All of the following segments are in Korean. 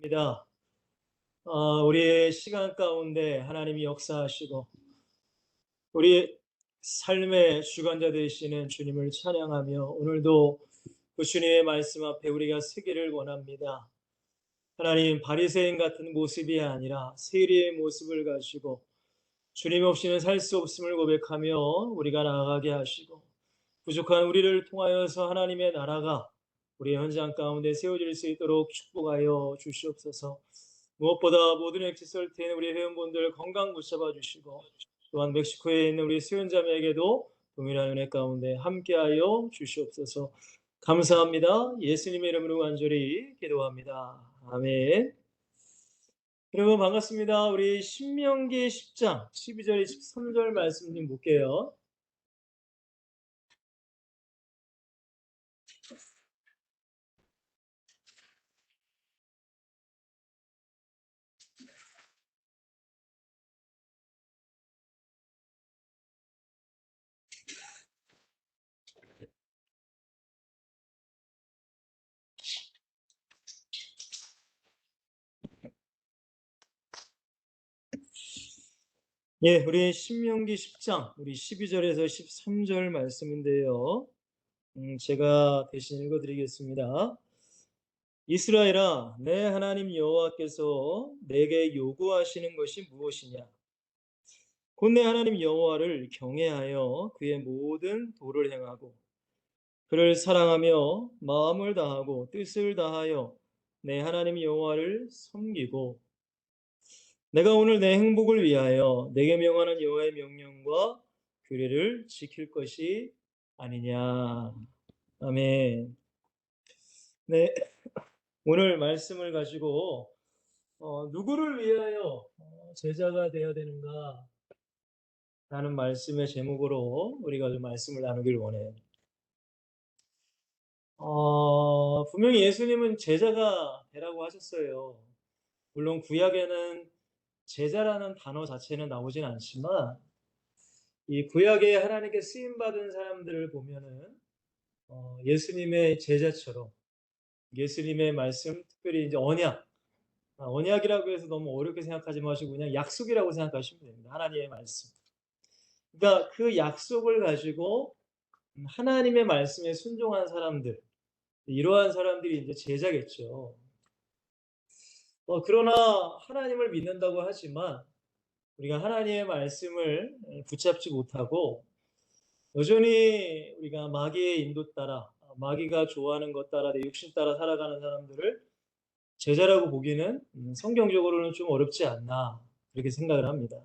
입니다. 우리의 시간 가운데 하나님이 역사하시고 우리 삶의 주관자 되시는 주님을 찬양하며 오늘도 그 주님의 말씀 앞에 우리가 서기를 원합니다. 하나님, 바리새인 같은 모습이 아니라 세리의 모습을 가지고 주님 없이는 살 수 없음을 고백하며 우리가 나아가게 하시고 부족한 우리를 통하여서 하나님의 나라가 우리의 현장 가운데 세워질 수 있도록 축복하여 주시옵소서. 무엇보다 모든 엑시설 때는 우리 회원분들 건강 붙잡아 주시고 또한 멕시코에 있는 우리 수연자매에게도 동일한 은혜 가운데 함께하여 주시옵소서. 감사합니다. 예수님의 이름으로 간절히 기도합니다. 아멘. 여러분 반갑습니다. 우리 신명기 10장 12절 13절 말씀 좀 볼게요. 예, 우리 신명기 10장 우리 12절에서 13절 말씀인데요. 제가 대신 읽어드리겠습니다. 이스라엘아, 내 하나님 여호와께서 내게 요구하시는 것이 무엇이냐? 곧 내 하나님 여호와를 경외하여 그의 모든 도를 행하고 그를 사랑하며 마음을 다하고 뜻을 다하여 내 하나님 여호와를 섬기고 내가 오늘 내 행복을 위하여 내게 명하는 여호와의 명령과 규례를 지킬 것이 아니냐. 아멘. 네, 오늘 말씀을 가지고 누구를 위하여 제자가 되어야 되는가 라는 말씀의 제목으로 우리가 좀 말씀을 나누길 원해요. 분명히 예수님은 제자가 되라고 하셨어요. 물론 구약에는 제자라는 단어 자체는 나오진 않지만 이 구약에 하나님께 쓰임 받은 사람들을 보면은 예수님의 제자처럼 예수님의 말씀, 특별히 이제 언약이라고 해서 너무 어렵게 생각하지 마시고 그냥 약속이라고 생각하시면 됩니다. 하나님의 말씀. 그러니까 그 약속을 가지고 하나님의 말씀에 순종한 사람들, 이러한 사람들이 이제 제자겠죠. 그러나 하나님을 믿는다고 하지만 우리가 하나님의 말씀을 붙잡지 못하고 여전히 우리가 마귀의 인도 따라, 마귀가 좋아하는 것 따라, 내 육신 따라 살아가는 사람들을 제자라고 보기는 성경적으로는 좀 어렵지 않나 그렇게 생각을 합니다.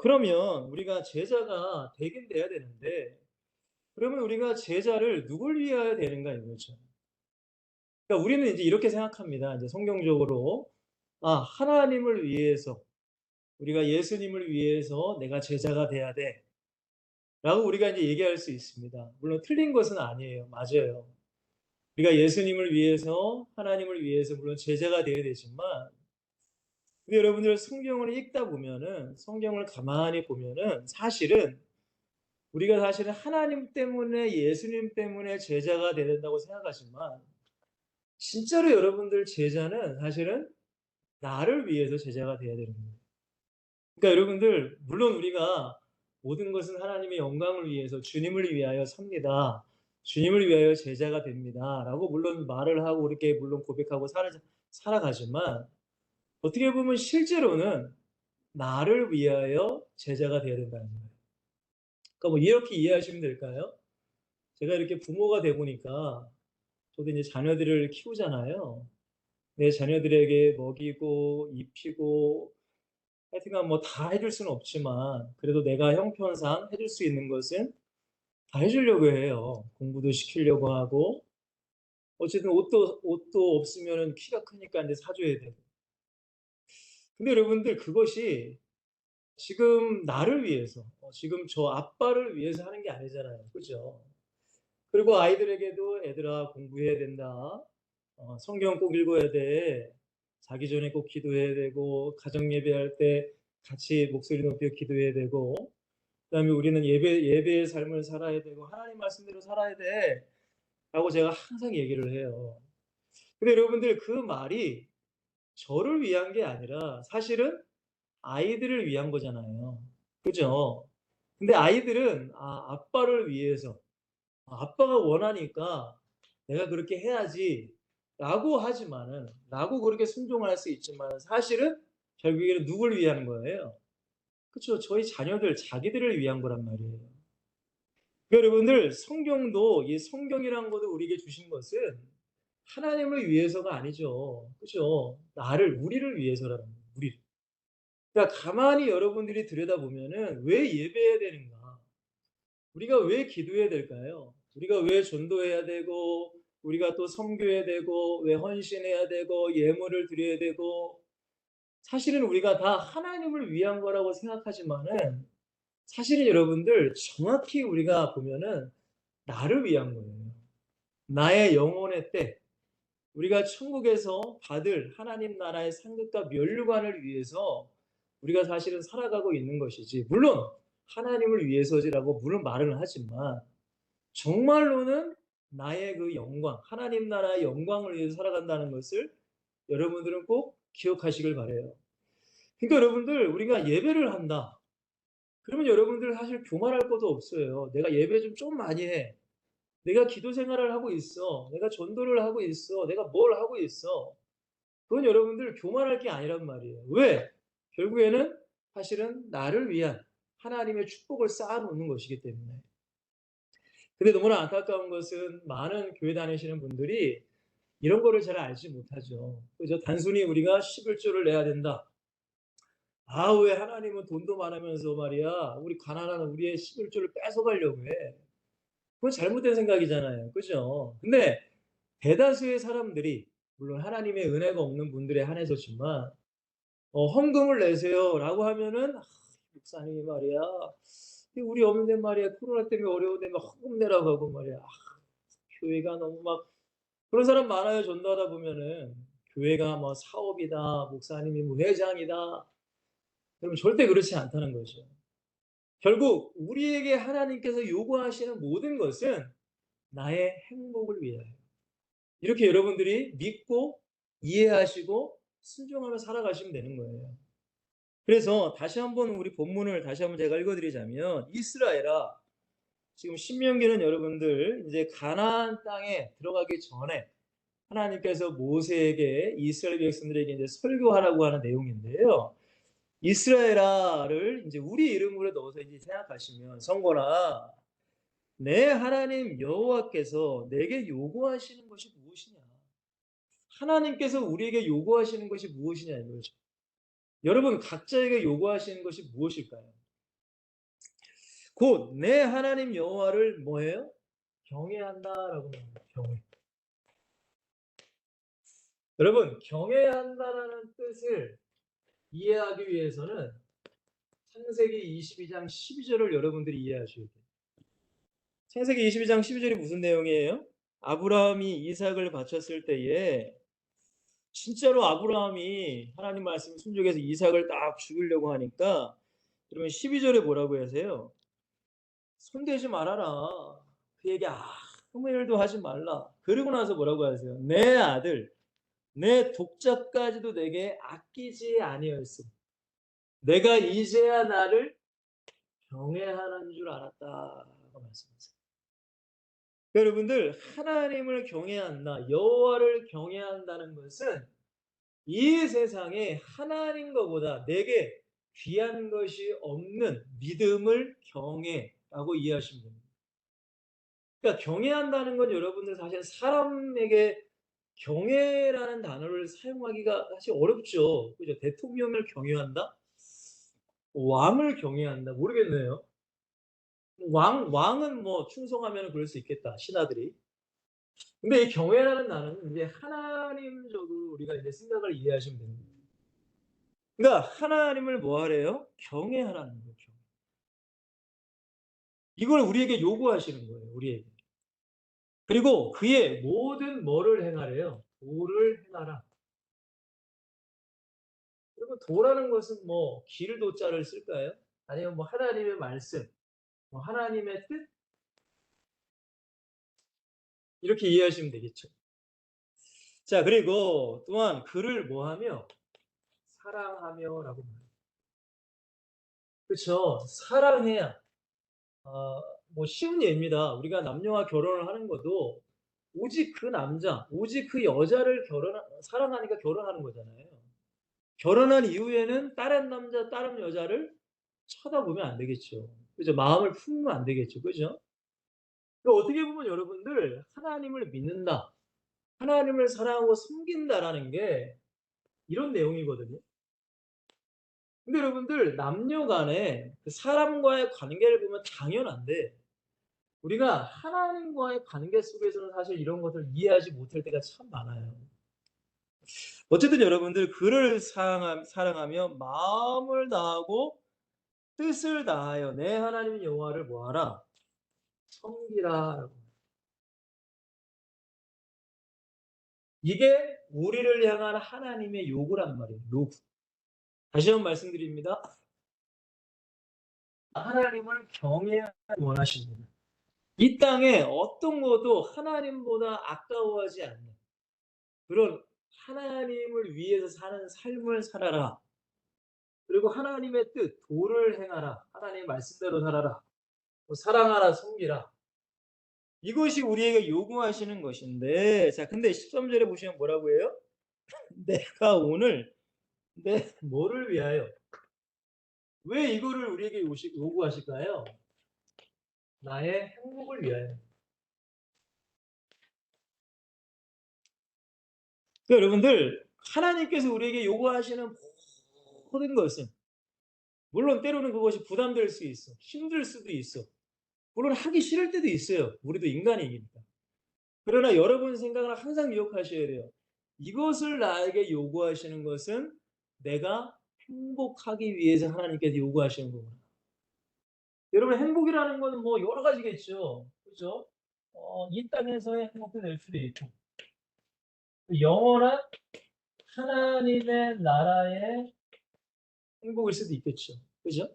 그러면 우리가 제자가 되긴 돼야 되는데 그러면 우리가 제자를 누굴 위하여 되는가 이거죠. 그러니까 우리는 이제 이렇게 생각합니다. 이제 성경적으로 하나님을 위해서 우리가 예수님을 위해서 내가 제자가 돼야 돼. 라고 우리가 이제 얘기할 수 있습니다. 물론 틀린 것은 아니에요. 맞아요. 우리가 예수님을 위해서 하나님을 위해서 물론 제자가 되어야 되지만 근데 여러분들 성경을 읽다 보면은 성경을 가만히 보면은 사실은 우리가 사실은 하나님 때문에 예수님 때문에 제자가 되야 된다고 생각하지만 진짜로 여러분들 제자는 사실은 나를 위해서 제자가 돼야 되는 거예요. 그러니까 여러분들 물론 우리가 모든 것은 하나님의 영광을 위해서 주님을 위하여 삽니다. 주님을 위하여 제자가 됩니다. 라고 물론 말을 하고 이렇게 물론 고백하고 살아가지만 어떻게 보면 실제로는 나를 위하여 제자가 되어야 된다는 거예요. 그러니까 뭐 이렇게 이해하시면 될까요? 제가 이렇게 부모가 돼 보니까 저도 이제 자녀들을 키우잖아요. 내 자녀들에게 먹이고 입히고 하여튼간 뭐 다 해줄 수는 없지만 그래도 내가 형편상 해줄 수 있는 것은 다 해주려고 해요. 공부도 시키려고 하고 어쨌든 옷도 없으면은 키가 크니까 이제 사줘야 되고. 근데 여러분들 그것이 지금 나를 위해서, 지금 저 아빠를 위해서 하는 게 아니잖아요. 그죠? 그리고 아이들에게도 애들아 공부해야 된다. 성경 꼭 읽어야 돼. 자기 전에 꼭 기도해야 되고 가정 예배할 때 같이 목소리 높여 기도해야 되고 그다음에 우리는 예배의 삶을 살아야 되고 하나님 말씀대로 살아야 돼. 라고 제가 항상 얘기를 해요. 근데 여러분들 그 말이 저를 위한 게 아니라 사실은 아이들을 위한 거잖아요. 그죠? 근데 아이들은 아빠를 위해서 아빠가 원하니까 내가 그렇게 해야지라고 하지만은 라고 그렇게 순종할 수 있지만 사실은 결국에는 누굴 위한 거예요? 그쵸. 저희 자녀들, 자기들을 위한 거란 말이에요. 그러니까 여러분들 성경도 이 성경이란 것을 우리에게 주신 것은 하나님을 위해서가 아니죠. 그죠? 나를, 우리를 위해서라는 거예요. 우리를. 그러니까 가만히 여러분들이 들여다보면은 왜 예배해야 되는가? 우리가 왜 기도해야 될까요? 우리가 왜 전도해야 되고, 우리가 또 섬겨야 되고, 왜 헌신해야 되고, 예물을 드려야 되고, 사실은 우리가 다 하나님을 위한 거라고 생각하지만은, 사실은 여러분들 정확히 우리가 보면은 나를 위한 거예요. 나의 영혼의 때, 우리가 천국에서 받을 하나님 나라의 상급과 면류관을 위해서 우리가 사실은 살아가고 있는 것이지, 물론 하나님을 위해서지라고 물론 말은 하지만 정말로는 나의 그 영광, 하나님 나라의 영광을 위해서 살아간다는 것을 여러분들은 꼭 기억하시길 바라요. 그러니까 여러분들 우리가 예배를 한다. 그러면 여러분들 사실 교만할 것도 없어요. 내가 예배 좀 많이 해. 내가 기도 생활을 하고 있어. 내가 전도를 하고 있어. 내가 뭘 하고 있어. 그건 여러분들 교만할 게 아니란 말이에요. 왜? 결국에는 사실은 나를 위한 하나님의 축복을 쌓아놓는 것이기 때문에. 근데 너무나 안타까운 것은 많은 교회 다니시는 분들이 이런 거를 잘 알지 못하죠. 그죠? 단순히 우리가 11조를 내야 된다. 왜 하나님은 돈도 많으면서 말이야, 우리 가난한 우리의 11조를 뺏어가려고 해. 그건 잘못된 생각이잖아요. 그죠? 근데 대다수의 사람들이, 물론 하나님의 은혜가 없는 분들에 한해서지만, 헌금을 내세요라고 하면은, 목사님이 말이야, 우리 없는데 말이야, 코로나 때문에 어려운데 막 헌금 내라고 하고 말이야. 교회가 너무 막 그런 사람 많아요. 전도하다 보면은 교회가 뭐 사업이다, 목사님이 뭐 회장이다. 여러분 절대 그렇지 않다는 거죠. 결국 우리에게 하나님께서 요구하시는 모든 것은 나의 행복을 위하여. 이렇게 여러분들이 믿고 이해하시고 순종하며 살아가시면 되는 거예요. 그래서 다시 한번 우리 본문을 다시 한번 제가 읽어드리자면, 이스라엘아, 지금 신명기는 여러분들 이제 가나안 땅에 들어가기 전에 하나님께서 모세에게 이스라엘 백성들에게 이제 설교하라고 하는 내용인데요. 이스라엘아를 이제 우리 이름으로 넣어서 이제 생각하시면, 성거나 내 하나님 여호와께서 내게 요구하시는 것이 무엇이냐? 하나님께서 우리에게 요구하시는 것이 무엇이냐 이거죠. 여러분 각자에게 요구하시는 것이 무엇일까요? 곧 내 하나님 여호와를 뭐예요? 경외한다라고 합니다. 경외. 여러분 경외한다라는 뜻을 이해하기 위해서는 창세기 22장 12절을 여러분들이 이해하셔야 돼요. 창세기 22장 12절이 무슨 내용이에요? 아브라함이 이삭을 바쳤을 때에 진짜로 아브라함이 하나님 말씀 순종해서 이삭을 딱 죽이려고 하니까, 그러면 12절에 뭐라고 하세요? 손대지 말아라. 그에게 아무 일도 하지 말라. 그러고 나서 뭐라고 하세요? 내 아들, 내 독자까지도 내게 아끼지 아니하였음. 내가 이제야 나를 경외하는 줄 알았다라고 말씀하세요. 여러분들 하나님을 경외한다, 여호와를 경외한다는 것은 이 세상에 하나님과보다 내게 귀한 것이 없는 믿음을 경외라고 이해하시면 됩니다. 그러니까 경외한다는 건 여러분들 사실 사람에게 경외라는 단어를 사용하기가 사실 어렵죠. 그죠? 대통령을 경외한다? 왕을 경외한다? 모르겠네요. 왕은 뭐 충성하면 그럴 수 있겠다, 신하들이. 근데 이 경외라는 단어는 이제 하나님적으로 우리가 이제 생각을 이해하시면 됩니다. 그러니까 하나님을 뭐 하래요? 경외하라는 거죠. 이걸 우리에게 요구하시는 거예요, 우리에게. 그리고 그의 모든 뭐를 행하래요? 도를 행하라. 그리고 도라는 것은 뭐 길 도자를 쓸까요? 아니면 뭐 하나님의 말씀, 뭐 하나님의 뜻 이렇게 이해하시면 되겠죠. 자, 그리고 또한 그를 뭐하며? 사랑하며라고 말해요. 그쵸? 사랑해야. 뭐 쉬운 예입니다. 우리가 남녀와 결혼을 하는 것도 오직 그 남자, 오직 그 여자를 사랑하니까 결혼하는 거잖아요. 결혼한 이후에는 다른 남자, 다른 여자를 쳐다보면 안 되겠죠. 그죠? 마음을 품으면 안 되겠죠. 그죠? 그러니까 어떻게 보면 여러분들 하나님을 믿는다, 하나님을 사랑하고 섬긴다라는 게 이런 내용이거든요. 근데 여러분들 남녀 간에 그 사람과의 관계를 보면 당연한데 우리가 하나님과의 관계 속에서는 사실 이런 것을 이해하지 못할 때가 참 많아요. 어쨌든 여러분들 그를 사랑하며 마음을 다하고 뜻을 다하여 내 하나님 여호와를 뭐하라? 섬기라. 이게 우리를 향한 하나님의 요구란 말이에요. 요구. 다시 한번 말씀드립니다. 하나님을 경외하기 원하십니다. 이 땅에 어떤 것도 하나님보다 아까워하지 않는 그런 하나님을 위해서 사는 삶을 살아라. 그리고 하나님의 뜻, 도를 행하라. 하나님의 말씀대로 살아라. 사랑하라, 섬기라. 이것이 우리에게 요구하시는 것인데, 자, 근데 13절에 보시면 뭐라고 해요? 내가 오늘 뭐를 위하여? 왜 이거를 우리에게 요구하실까요? 나의 행복을 위하여. 그러니까 여러분들, 하나님께서 우리에게 요구하시는 모든 것은, 물론 때로는 그것이 부담될 수 있어. 힘들 수도 있어. 물론 하기 싫을 때도 있어요. 우리도 인간이니까. 그러나 여러분 생각을 항상 기억하셔야 돼요. 이것을 나에게 요구하시는 것은 내가 행복하기 위해서 하나님께서 요구하시는 거구나. 여러분 행복이라는 건 뭐 여러 가지겠죠. 그죠? 이 땅에서의 행복도 될 수도 있고 영원한 하나님의 나라의 행복일 수도 있겠죠. 그죠?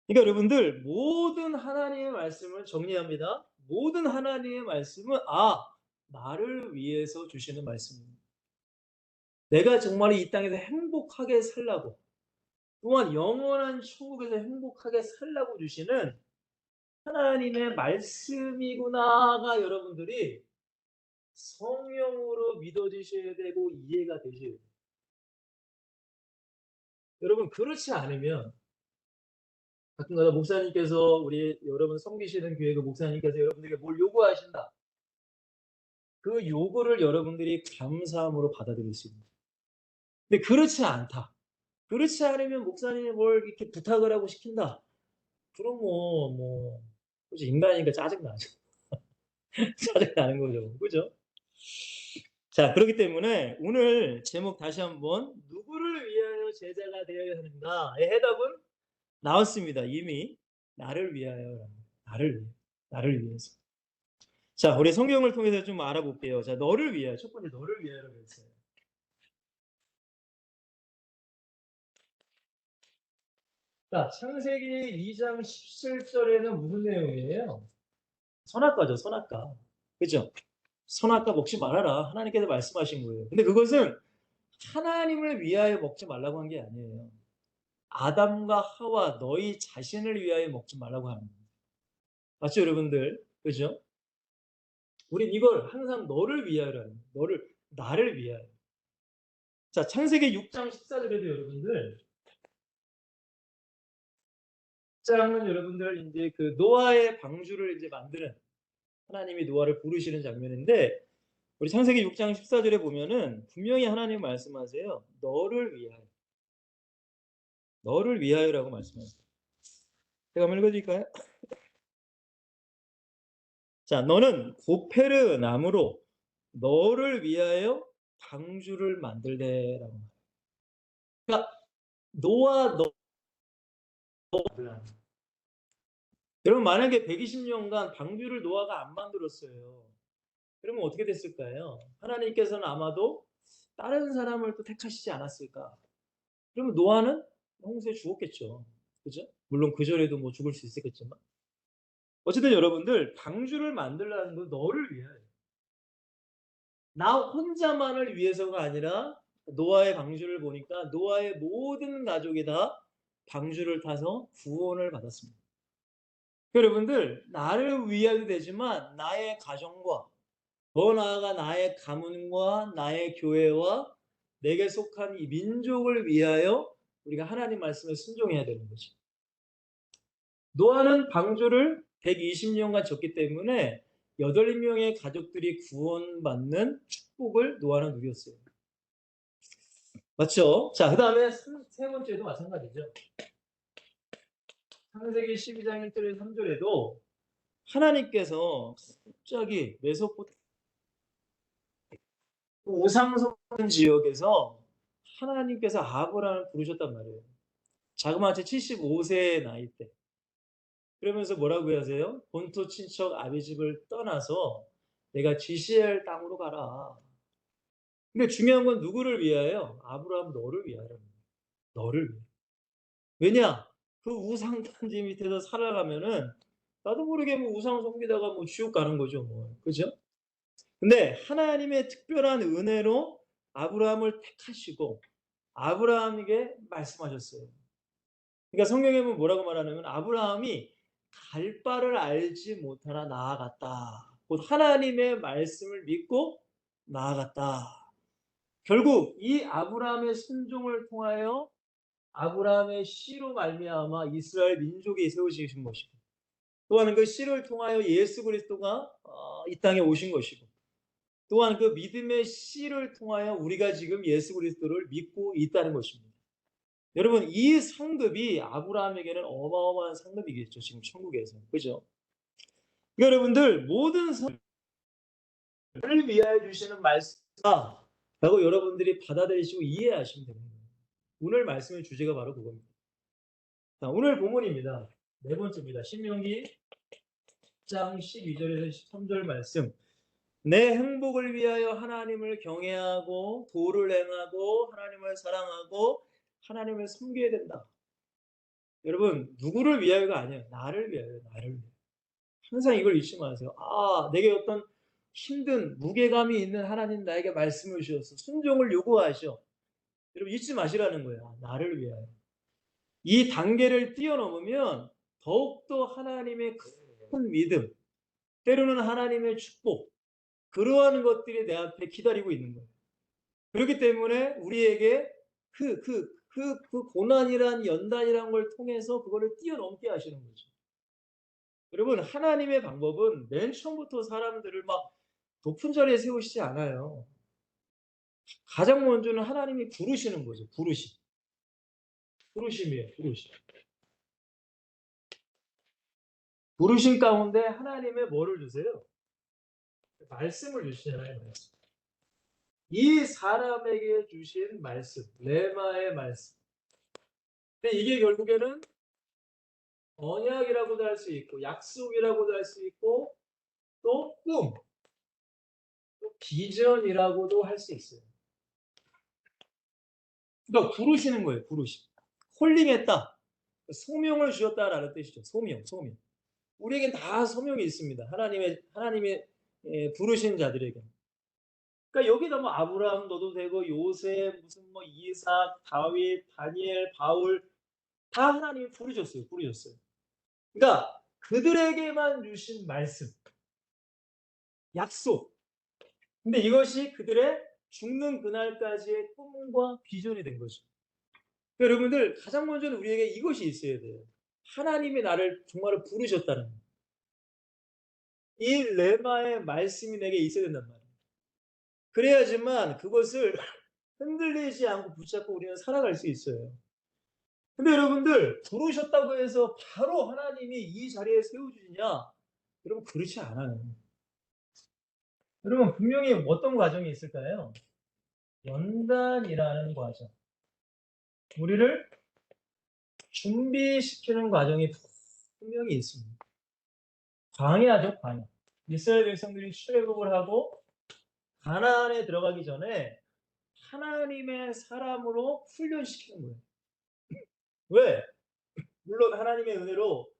그러니까 여러분들 모든 하나님의 말씀을 정리합니다. 모든 하나님의 말씀은 나를 위해서 주시는 말씀입니다. 내가 정말 이 땅에서 행복하게 살라고 또한 영원한 천국에서 행복하게 살라고 주시는 하나님의 말씀이구나가 여러분들이 성령으로 믿어지셔야 되고 이해가 되셔야 돼요. 여러분 그렇지 않으면 가끔가다 목사님께서 우리 여러분 섬기시는 교회 그 목사님께서 여러분들에게 뭘 요구하신다. 그 요구를 여러분들이 감사함으로 받아들일 수 있는. 근데 그렇지 않다. 그렇지 않으면 목사님이 뭘 이렇게 부탁을 하고 시킨다. 그럼 그죠. 인간이니까 짜증나죠. 짜증나는 거죠. 그죠? 자, 그렇기 때문에 오늘 제목 다시 한번 누구를 위하여 제자가 되어야 하는가의 해답은 나왔습니다. 이미 나를 위하여. 나를 위해. 나를 위해서. 자, 우리 성경을 통해서 좀 알아볼게요. 자, 너를 위하여. 첫 번째 너를 위하여라고 했어요. 자, 창세기 2장 17절에는 무슨 내용이에요? 선악과죠, 선악과. 그죠? 선악과 먹지 말아라. 하나님께서 말씀하신 거예요. 근데 그것은 하나님을 위하여 먹지 말라고 한 게 아니에요. 아담과 하와 너희 자신을 위하여 먹지 말라고 하는 거예요. 맞죠, 여러분들? 그죠? 우린 이걸 항상 너를 위하여라는 거예요. 나를 위하여. 자, 창세기 6장 14절에도 여러분들, 6장은 여러분들 이제 그 노아의 방주를 이제 만드는 하나님이 노아를 부르시는 장면인데, 우리 창세기 6장 14절에 보면은 분명히 하나님 말씀하세요. 너를 위하여. 너를 위하여라고 말씀하세요. 제가 한번 읽어드릴까요? 자, 너는 고페르 나무로 너를 위하여 방주를 만들래라고 말해요. 그러니까 노아 너 여러분 만약에 120년간 방주를 노아가 안 만들었어요. 그러면 어떻게 됐을까요? 하나님께서는 아마도 다른 사람을 또 택하시지 않았을까? 그러면 노아는 홍수에 죽었겠죠. 그죠? 물론 그 전에도 뭐 죽을 수 있었겠지만. 어쨌든 여러분들 방주를 만들라는 건 너를 위하여. 나 혼자만을 위해서가 아니라 노아의 방주를 보니까 노아의 모든 가족이 다 방주를 타서 구원을 받았습니다. 여러분들, 나를 위하여도 되지만 나의 가정과 더 나아가 나의 가문과 나의 교회와 내게 속한 이 민족을 위하여 우리가 하나님 말씀에 순종해야 되는 거죠. 노아는 방주를 120년간 졌기 때문에 8명의 가족들이 구원받는 축복을 노아는 누렸어요. 맞죠? 자, 그 다음에 세 번째도 마찬가지죠. 창세기 12장 1절에서 3절에도 하나님께서 갑자기 메소포타미아 우상숭 지역에서 하나님께서 아브라함을 부르셨단 말이에요. 자그마치 75세의 나이 때. 그러면서 뭐라고 하세요? 본토 친척 아비 집을 떠나서 내가 지시할 땅으로 가라. 근데 중요한 건 누구를 위하여? 아브라함 너를 위하여. 너를 위하여. 왜냐? 그 우상 단지 밑에서 살아가면은 나도 모르게 뭐 우상 섬기다가 뭐 지옥 가는 거죠, 뭐. 그죠? 근데 하나님의 특별한 은혜로 아브라함을 택하시고 아브라함에게 말씀하셨어요. 그러니까 성경에 보면 뭐라고 말하냐면 아브라함이 갈 바를 알지 못하나 나아갔다. 곧 하나님의 말씀을 믿고 나아갔다. 결국 이 아브라함의 순종을 통하여 아브라함의 씨로 말미암아 이스라엘 민족이 세워지신 것이고 또한 그 씨를 통하여 예수 그리스도가 이 땅에 오신 것이고 또한 그 믿음의 씨를 통하여 우리가 지금 예수 그리스도를 믿고 있다는 것입니다. 여러분 이 상급이 아브라함에게는 어마어마한 상급이겠죠. 지금 천국에서. 그죠? 그러니까 여러분들 모든 선을 위하여 주시는 말씀이다 라고 여러분들이 받아들이시고 이해하시면 됩니다. 오늘 말씀의 주제가 바로 그겁니다. 자, 오늘 본문입니다. 네 번째입니다. 신명기 10장 12절에서 13절 말씀. 내 행복을 위하여 하나님을 경외하고 도를 행하고 하나님을 사랑하고 하나님을 섬겨야 된다. 여러분 누구를 위하여가 아니에요. 나를 위하여. 나를 위하여. 항상 이걸 잊지 마세요. 내게 어떤 힘든 무게감이 있는 하나님 나에게 말씀을 주셔서 순종을 요구하셔. 여러분 잊지 마시라는 거예요. 나를 위하여. 이 단계를 뛰어넘으면 더욱더 하나님의 큰 믿음, 때로는 하나님의 축복, 그러한 것들이 내 앞에 기다리고 있는 거예요. 그렇기 때문에 우리에게 그 고난이란 연단이란 걸 통해서 그거를 뛰어넘게 하시는 거죠. 여러분, 하나님의 방법은 맨 처음부터 사람들을 막 높은 자리에 세우시지 않아요. 가장 먼저는 하나님이 부르시는 거죠. 부르심이에요. 부르심 가운데 하나님의 뭐를 주세요? 말씀을 주시잖아요. 말씀. 이 사람에게 주신 말씀, 레마의 말씀. 근데 이게 결국에는 언약이라고도 할 수 있고 약속이라고도 할 수 있고 또 꿈, 또 비전이라고도 할 수 있어요. 그러니까 부르시는 거예요. 부르심. 콜링했다. 소명을 주셨다라는 뜻이죠. 소명. 우리에겐 다 소명이 있습니다. 하나님의 부르신 자들에게. 그러니까 여기다 뭐 아브라함 넣어도 되고 요셉 무슨 뭐 이삭, 다윗, 다니엘, 바울 다 하나님이 부르셨어요. 그러니까 그들에게만 주신 말씀, 약속. 근데 이것이 그들의 죽는 그날까지의 꿈과 비전이 된 거죠. 그러니까 여러분들 가장 먼저는 우리에게 이것이 있어야 돼요. 하나님이 나를 정말로 부르셨다는 거. 이 레마의 말씀이 내게 있어야 된단 말이에요. 그래야지만 그것을 흔들리지 않고 붙잡고 우리는 살아갈 수 있어요. 근데 여러분들 부르셨다고 해서 바로 하나님이 이 자리에 세워주시냐? 여러분 그렇지 않아요. 여러분 분명히 어떤 과정이 있을까요? 연단이라는 과정. 우리를 준비시키는 과정이 분명히 있습니다. 광야죠, 광야. 이스라엘 백성들이 출애굽을 하고 가나안에 들어가기 전에 하나님의 사람으로 훈련시키는 거예요. 왜? 물론 하나님의 은혜로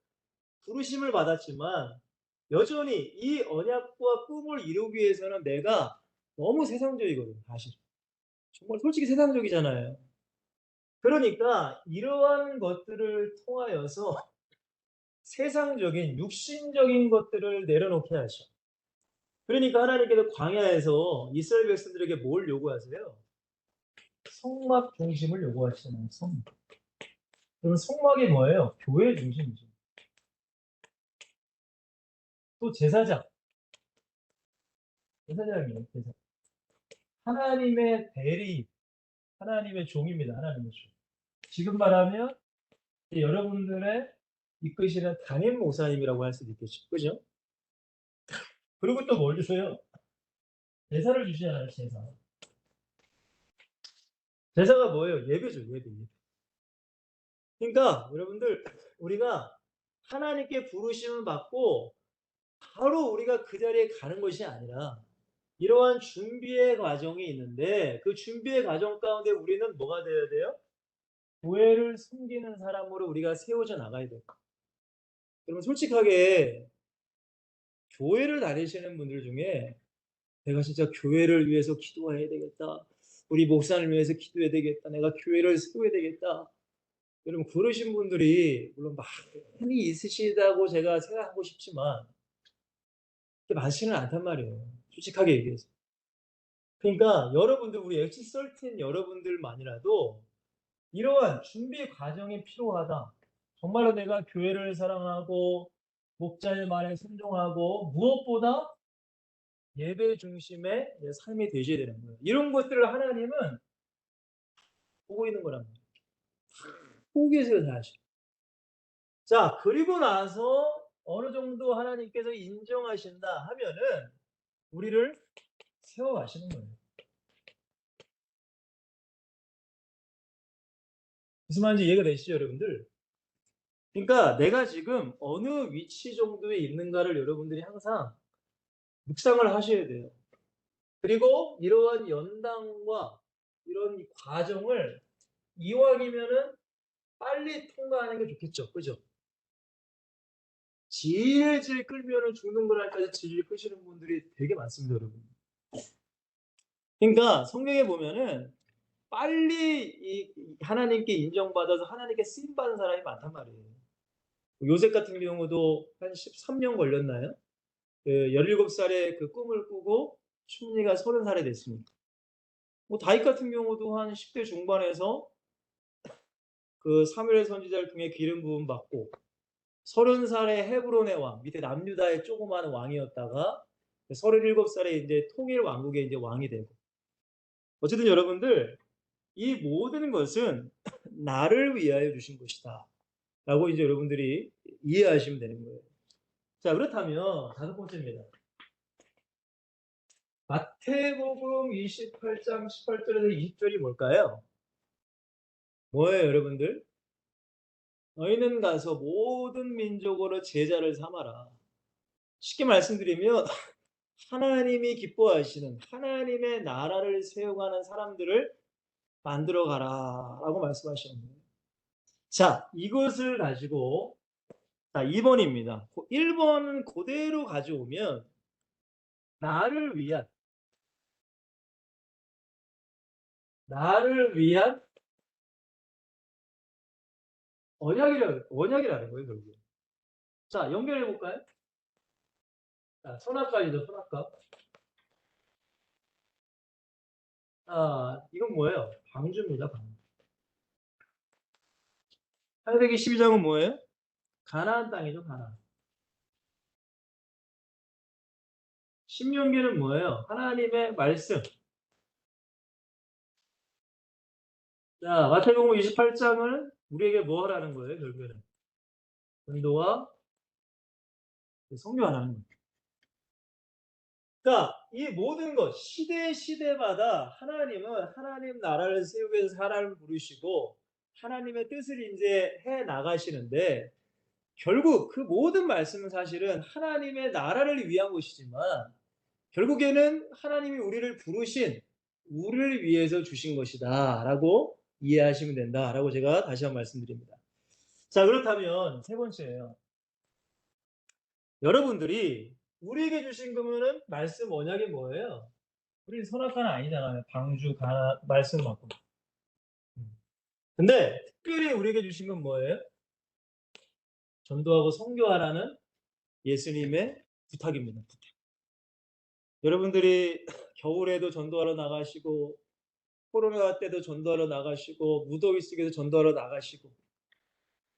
부르심을 받았지만 여전히 이 언약과 꿈을 이루기 위해서는 내가 너무 세상적이거든요, 사실. 정말 솔직히 세상적이잖아요. 그러니까 이러한 것들을 통하여서 세상적인 육신적인 것들을 내려놓게 하셔. 그러니까 하나님께서 광야에서 이스라엘 백성들에게 뭘 요구하세요? 성막 중심을 요구하시잖아요. 성막. 그럼 성막이 뭐예요? 교회 중심이죠. 또 제사장. 제사장이에요. 제사. 하나님의 대리, 하나님의 종입니다. 하나님의 종. 지금 말하면 여러분들의 이끄시는 담임 목사님이라고 할 수도 있겠죠. 그죠? 그리고 또 뭘 주세요? 제사를 주시잖아요. 제사. 제사가 뭐예요? 예배죠. 예배. 그러니까 여러분들 우리가 하나님께 부르심을 받고 바로 우리가 그 자리에 가는 것이 아니라 이러한 준비의 과정이 있는데 그 준비의 과정 가운데 우리는 뭐가 되어야 돼요? 교회를 섬기는 사람으로 우리가 세워져 나가야 돼요. 그러면 솔직하게 교회를 다니시는 분들 중에 내가 진짜 교회를 위해서 기도해야 되겠다. 우리 목사를 위해서 기도해야 되겠다. 내가 교회를 세워야 되겠다. 여러분 그러신 분들이 물론 많이 있으시다고 제가 생각하고 싶지만 그렇게 많지는 않단 말이에요. 솔직하게 얘기해서. 그러니까 여러분들 우리 엑시13 여러분들만이라도 이러한 준비 과정이 필요하다. 정말로 내가 교회를 사랑하고 목자의 말에 순종하고 무엇보다 예배 중심의 삶이 되셔야 되는 거예요. 이런 것들을 하나님은 보고 있는 거란 말이에요. 보고 계세요, 사실. 자, 그리고 나서 어느 정도 하나님께서 인정하신다 하면은 우리를 세워가시는 거예요. 무슨 말인지 이해가 되시죠, 여러분들? 그러니까 내가 지금 어느 위치 정도에 있는가를 여러분들이 항상 묵상을 하셔야 돼요. 그리고 이러한 연단과 이런 과정을 이왕이면은 빨리 통과하는 게 좋겠죠. 그죠? 질질 끌면은 죽는 거랄까지 질질 끄시는 분들이 되게 많습니다, 여러분. 그러니까 성경에 보면은 빨리 이 하나님께 인정받아서 하나님께 쓰임 받은 사람이 많단 말이에요. 요셉 같은 경우도 한 13년 걸렸나요? 그 17살에 그 꿈을 꾸고 춘리가 30살이 됐습니다. 뭐 다윗 같은 경우도 한 10대 중반에서 그 사무엘 선지자를 통해 기름 부음 받고 30살에 헤브론의 왕, 밑에 남유다의 조그마한 왕이었다가 37살에 이제 통일 왕국의 이제 왕이 되고. 어쨌든 여러분들 이 모든 것은 나를 위하여 주신 것이다. 라고 이제 여러분들이 이해하시면 되는 거예요. 자, 그렇다면 다섯 번째입니다. 마태복음 28장 18절에서 20절이 뭘까요? 뭐예요, 여러분들? 너희는 가서 모든 민족으로 제자를 삼아라. 쉽게 말씀드리면 하나님이 기뻐하시는 하나님의 나라를 세워가는 사람들을 만들어 가라라고 말씀하시는 거예요. 자, 이것을 가지고 자, 2번입니다. 1번은 그대로 가져오면 나를 위한 언약이라는 거예요, 결국에. 자, 연결해 볼까요? 자, 선악과이죠, 선악과. 아, 이건 뭐예요? 방주입니다, 방주. 창세기 12장은 뭐예요? 가나안 땅이죠, 가나안. 신명기는 뭐예요? 하나님의 말씀. 자, 마태복음 28장은 우리에게 뭐 하라는 거예요, 결국에는? 전도와 성교하라는 거예요. 그러니까 이 모든 것 시대마다 하나님은 하나님 나라를 세우기 위해서 사람을 부르시고 하나님의 뜻을 이제 해 나가시는데 결국 그 모든 말씀은 사실은 하나님의 나라를 위한 것이지만 결국에는 하나님이 우리를 부르신 우리를 위해서 주신 것이다라고 이해하시면 된다라고 제가 다시 한번 말씀드립니다. 자, 그렇다면 세 번째예요. 여러분들이 우리에게 주신 거면은 말씀 언약이 뭐예요? 우리 선악과는 아니잖아요. 방주, 가나 말씀 맞고. 근데 특별히 우리에게 주신 건 뭐예요? 전도하고 선교하라는 예수님의 부탁입니다. 부탁. 여러분들이 겨울에도 전도하러 나가시고 코로나 때도 전도하러 나가시고 무더위 속에서 전도하러 나가시고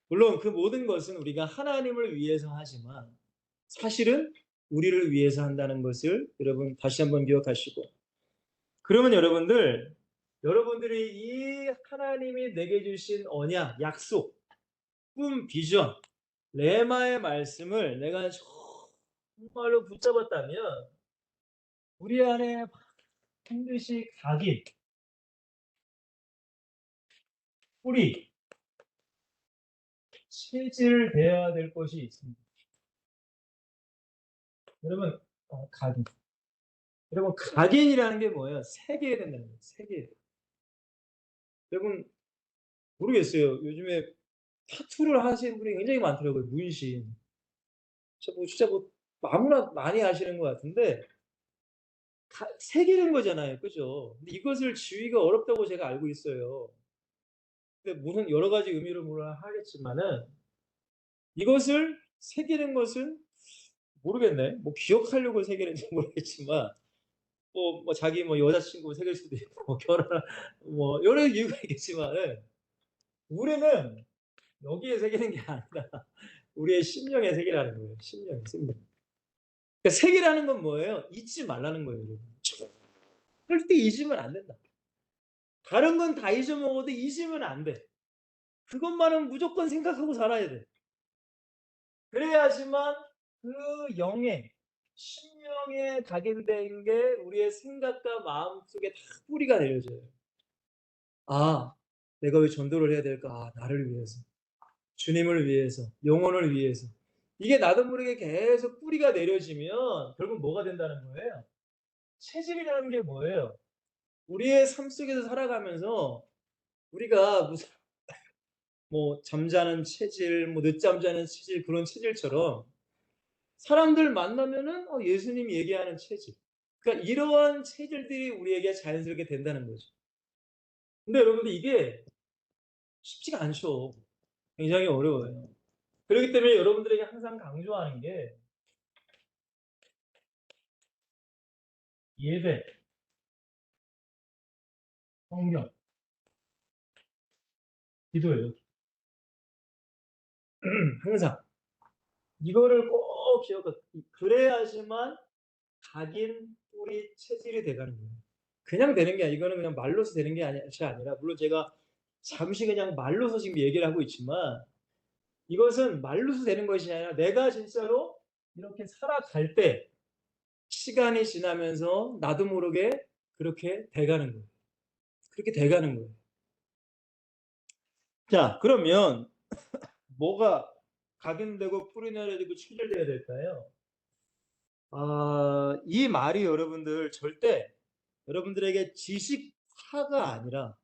물론 그 모든 것은 우리가 하나님을 위해서 하지만 사실은 우리를 위해서 한다는 것을 여러분 다시 한번 기억하시고 그러면 여러분들이 이 하나님이 내게 주신 언약, 약속, 꿈, 비전, 레마의 말씀을 내가 정말로 붙잡았다면 우리 안에 반드시 각인, 뿌리, 체질되어야 될 것이 있습니다. 여러분, 각인. 여러분, 각인이라는 게 뭐예요? 새겨야 된다는 거예요. 새겨야 돼요. 여러분, 모르겠어요. 요즘에 타투를 하시는 분이 굉장히 많더라고요. 문신. 진짜 뭐 아무나 많이 하시는 것 같은데 새기는 거잖아요. 그죠? 근데 이것을 지우기가 어렵다고 제가 알고 있어요. 근데 무슨 여러 가지 의미로 물론 하겠지만은 이것을 새기는 것은 모르겠네. 뭐 기억하려고 새기는지 모르겠지만 뭐 자기 뭐 여자친구 새길 수도 있고 뭐 결혼 뭐 여러 이유가 있겠지만은 우리는 여기에 새기는 게 아니라 우리의 심령에 새기라는 거예요. 심령에 심령. 그러니까 새기라는 건 뭐예요? 잊지 말라는 거예요, 여러분. 절대 잊으면 안 된다. 다른 건 다 잊어먹어도 잊으면 안 돼. 그것만은 무조건 생각하고 살아야 돼. 그래야지만 그 영에 심령에 각인된 게 우리의 생각과 마음 속에 다 뿌리가 내려져요. 아, 내가 왜 전도를 해야 될까? 아, 나를 위해서. 주님을 위해서. 영혼을 위해서. 이게 나도 모르게 계속 뿌리가 내려지면 결국 뭐가 된다는 거예요? 체질이라는 게 뭐예요? 우리의 삶 속에서 살아가면서 우리가 무슨 뭐 잠자는 체질, 뭐 늦잠 자는 체질 그런 체질처럼 사람들 만나면은 예수님이 얘기하는 체질. 그러니까 이러한 체질들이 우리에게 자연스럽게 된다는 거죠. 근데 여러분들 이게 쉽지가 않죠. 굉장히 어려워요. 그렇기 때문에 여러분들에게 항상 강조하는 게 예배, 성경, 기도예요. 항상 이거를 꼭 기억하. 그래야지만 각인 뿌리 체질이 돼가는 거예요. 그냥 되는 게 아니라 이거는 그냥 말로서 되는 게 아니라 물론 제가 잠시 그냥 말로서 지금 얘기를 하고 있지만 이것은 말로서 되는 것이 아니라 내가 진짜로 이렇게 살아갈 때 시간이 지나면서 나도 모르게 그렇게 돼가는 거예요. 그렇게 돼가는 거예요. 자, 그러면 뭐가 각인되고 뿌리 내려지고 체질돼야 될까요? 이 말이 여러분들 절대 여러분들에게 지식화가 아니라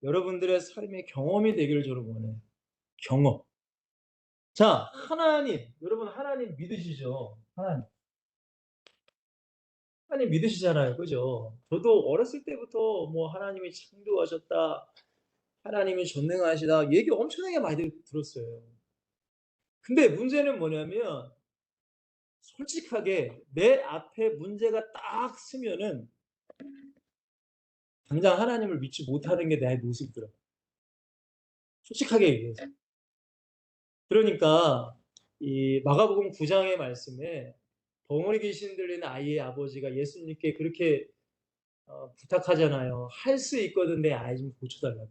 여러분들의 삶의 경험이 되기를 저는 원해요. 경험. 자, 하나님. 여러분 하나님 믿으시죠? 하나님 믿으시잖아요. 그죠? 저도 어렸을 때부터 뭐 하나님이 창조하셨다. 하나님이 전능하시다. 얘기 엄청나게 많이 들었어요. 근데 문제는 뭐냐면 솔직하게 내 앞에 문제가 딱 서면은 당장 하나님을 믿지 못하는 게 내 모습이더라고요. 솔직하게 얘기해서. 그러니까 이 마가복음 9장의 말씀에 벙어리 귀신 들린 아이의 아버지가 예수님께 그렇게 부탁하잖아요. 할 수 있거든 내 아이 좀 고쳐달라고.